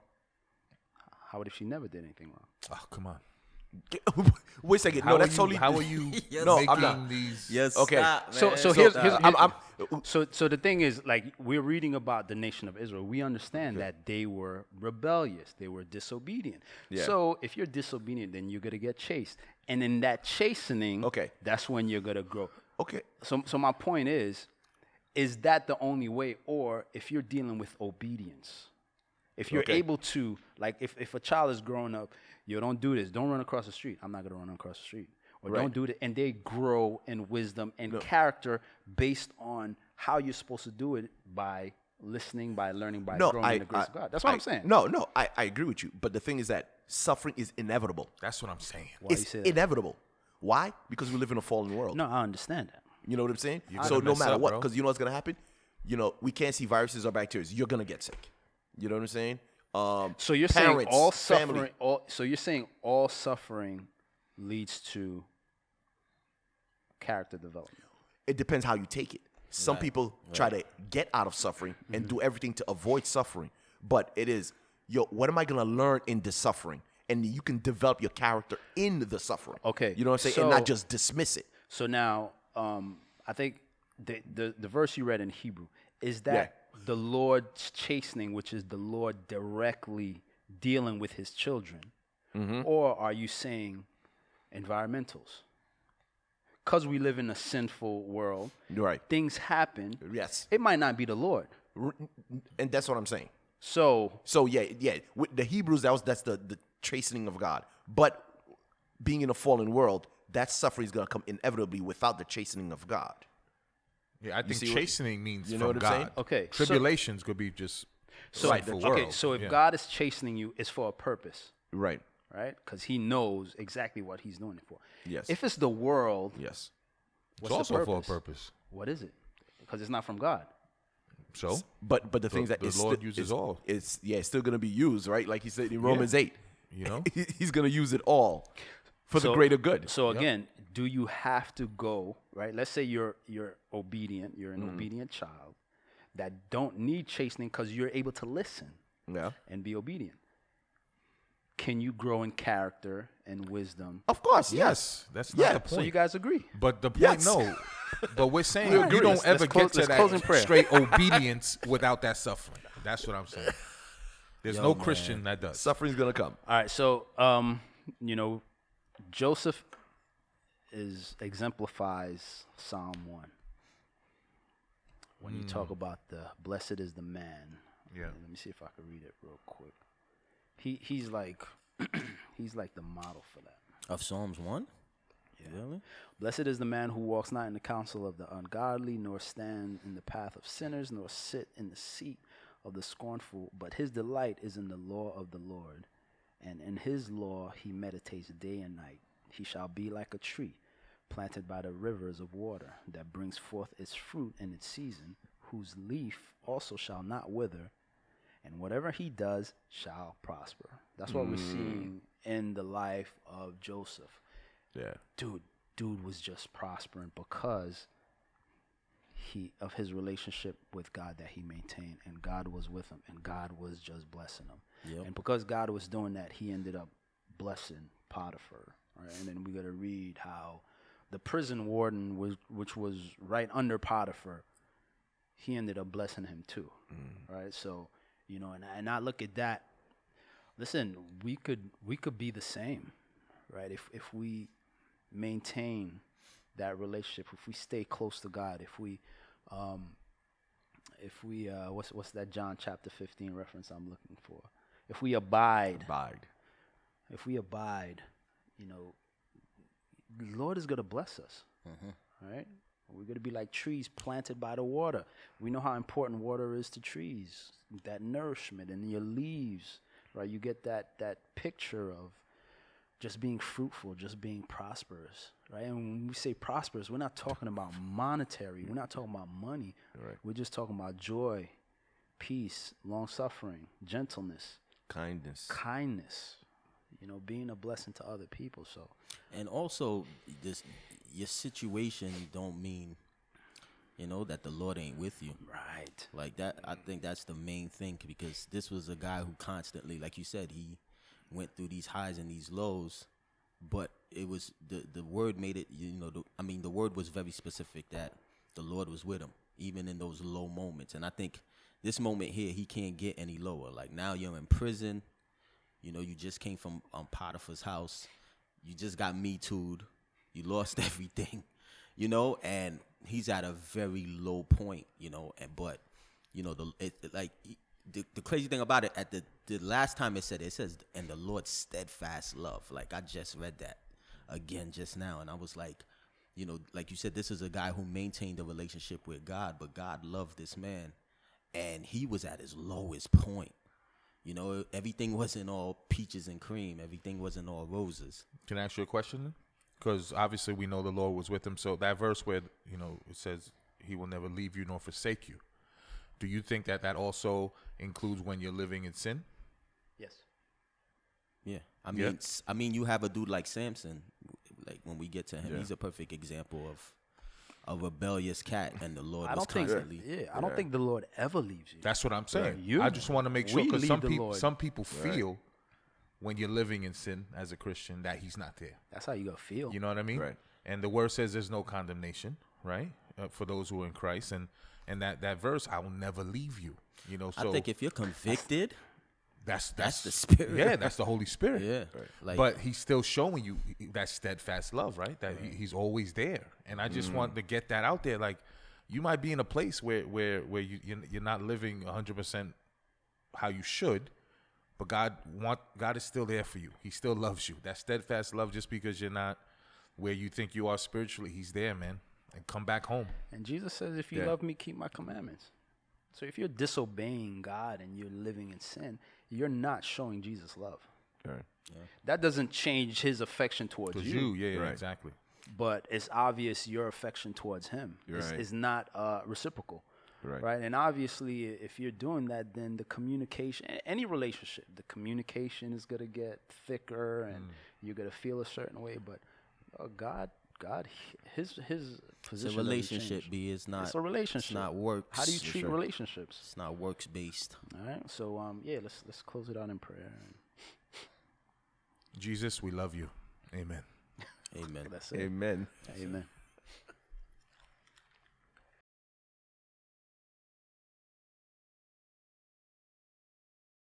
How would if she never did anything wrong? Oh, come on. Wait a second. How No, are that's you, totally. How are you No, making I'm not. these? Yes. Okay. Stop, So man. so here's I'm so the thing is, like, we're reading about the nation of Israel. We understand that they were rebellious, they were disobedient. Yeah. So if you're disobedient, then you're gonna get chased, and in that chastening, Okay. that's when you're gonna grow. okay. So my point is that the only way? Or if you're dealing with obedience, if you're Okay. able to, like, if a child is growing up, yo, don't do this, don't run across the street. I'm not gonna run across the street. Or Right. don't do it, and they grow in wisdom and character based on how you're supposed to do it by listening, by learning, by No, growing in the grace of God. That's what I'm saying. No, I agree with you. But the thing is that suffering is inevitable. That's what I'm saying. Why you It's say that? inevitable. Why? Because we live in a fallen world. No, I understand that. You know what I'm saying? You're So gonna no mess matter up, what, bro. because you know what's gonna happen. You know, we can't see viruses or bacteria. You're gonna get sick. You know what I'm saying? So you're saying Parents, all family. suffering. So you're saying all suffering leads to character development. It depends how you take it. Some people try to get out of suffering and do everything to avoid suffering. But it is, what am I gonna learn in the suffering? And you can develop your character in the suffering. Okay, You know what I'm saying? And not so- just dismiss it. So now, I think the verse you read in Hebrew is that the Lord's chastening, which is the Lord directly dealing with His children, or are you saying environmentals? Because we live in a sinful world, Right. things happen. Yes. It might not be the Lord. And that's what I'm saying. So So yeah. With the Hebrews, that's the chastening of God. But being in a fallen world, that suffering is gonna come inevitably without the chastening of God. Yeah, I think see what- chastening means you know from what I'm saying? God. Okay, so- Tribulations could be just so sinful okay, world. so if Yeah. God is chastening you, it's for a purpose. Right. Right? Because He knows exactly what He's doing it for. Yes. If it's the world, Yes. it's what's also the for a purpose? purpose. What is it? Because it's not from God. So But the thing is that the it's Lord still, uses all. It's still gonna be used, right? Like He said in Romans 8. you know, He's gonna use it all for the So- greater good. So again, do you have to go, right? Let's say you're obedient, you're an obedient child that don't need chastening because you're able to listen Yeah. and be obedient. Can you grow in character and wisdom? Of course. yes, that's not Yeah. the point. So you guys agree? But the point, Yes. no. But we're saying We you agree. don't Let's ever close- get to let's close in that prayer. straight obedience without that suffering. That's what I'm saying. There's Yo, no man. Christian that does. Suffering's gonna come. All right, so Joseph exemplifies Psalm 1. When you talk about the blessed is the man. Yeah. Let me see if I can read it real quick. He's like he's like the model for that. Of Psalms 1? Really? Blessed is the man who walks not in the counsel of the ungodly, nor stand in the path of sinners, nor sit in the seat of the scornful, but his delight is in the law of the Lord, and in his law he meditates day and night. He shall be like a tree planted by the rivers of water, that brings forth its fruit in its season, whose leaf also shall not wither, and whatever he does shall prosper. That's what we're seeing in the life of Joseph. Yeah. Dude was just prospering because of his relationship with God that he maintained, and God was with him, and God was just blessing him. Yep. And because God was doing that, he ended up blessing Potiphar. Right? And then we got to read how the prison warden which was right under Potiphar, he ended up blessing him too. Right? So, and I look at that. Listen, we could be the same, right? If we maintain that relationship, if we stay close to God, if we what's that John chapter 15 reference I'm looking for? If we abide, the Lord is going to bless us. Right? We're going to be like trees planted by the water. We know how important water is to trees, that nourishment and your leaves, right? You get that picture of just being fruitful, just being prosperous, right? And when we say prosperous, we're not talking about monetary. We're not talking about money. Right. We're just talking about joy, peace, long-suffering, gentleness, kindness, you know, being a blessing to other people. So, And also, this your situation don't mean, you know, that the Lord ain't with you. right. Like that, I think that's the main thing, because this was a guy who constantly, like you said, he went through these highs and these lows, but it was the word made it, you know, the word was very specific that the Lord was with him, even in those low moments. And I think this moment here, he can't get any lower. Like now you're in prison, you know, you just came from Potiphar's house, you just got Me Too'd, you lost everything, you know, and he's at a very low point, you know, but you know, the crazy thing about it, at the last time it says, and the Lord's steadfast love. Like I just read that again just now, and I was like, you know, like you said, this is a guy who maintained a relationship with God, but God loved this man, and he was at his lowest point. You know, everything wasn't all peaches and cream. Everything wasn't all roses. Can I ask you a question? Because obviously we know the Lord was with him. So that verse where, you know, it says he will never leave you nor forsake you. Do you think that that also includes when you're living in sin? Yes. Yeah, I mean, you have a dude like Samson. Like when we get to him, he's a perfect example of a rebellious cat, and the Lord was constantly. I don't think the Lord ever leaves you. That's what I'm saying. You- I just want to make sure, we because leave some people feel when you're living in sin as a Christian that he's not there. That's how you gotta feel. You know what I mean? Right. And the word says there's no condemnation, right, for those who are in Christ. And that verse, I will never leave you. You know, so I think if you're convicted, that's the Spirit. Yeah, that's the Holy Spirit. Yeah, like, But he's still showing you that steadfast love, right? That he's always there. And I just want to get that out there. Like, you might be in a place where you're not living 100% how you should, but God is still there for you. He still loves you. That steadfast love, just because you're not where you think you are spiritually, he's there, man. And come back home. And Jesus says, if you love me, keep my commandments. So if you're disobeying God and you're living in sin, you're not showing Jesus love. Right. That doesn't change his affection towards you. Yeah, Right. exactly. But it's obvious your affection towards him is not reciprocal. Right. And obviously, if you're doing that, then the communication, any relationship, the communication is going to get thicker and you're going to feel a certain way. But God, his position. it's a relationship. It's not. It's a relationship. It's not works. How do you treat relationships? It's not works based. All right. So let's close it out in prayer. Jesus, we love you. Amen. Amen. That's it. Amen. Amen.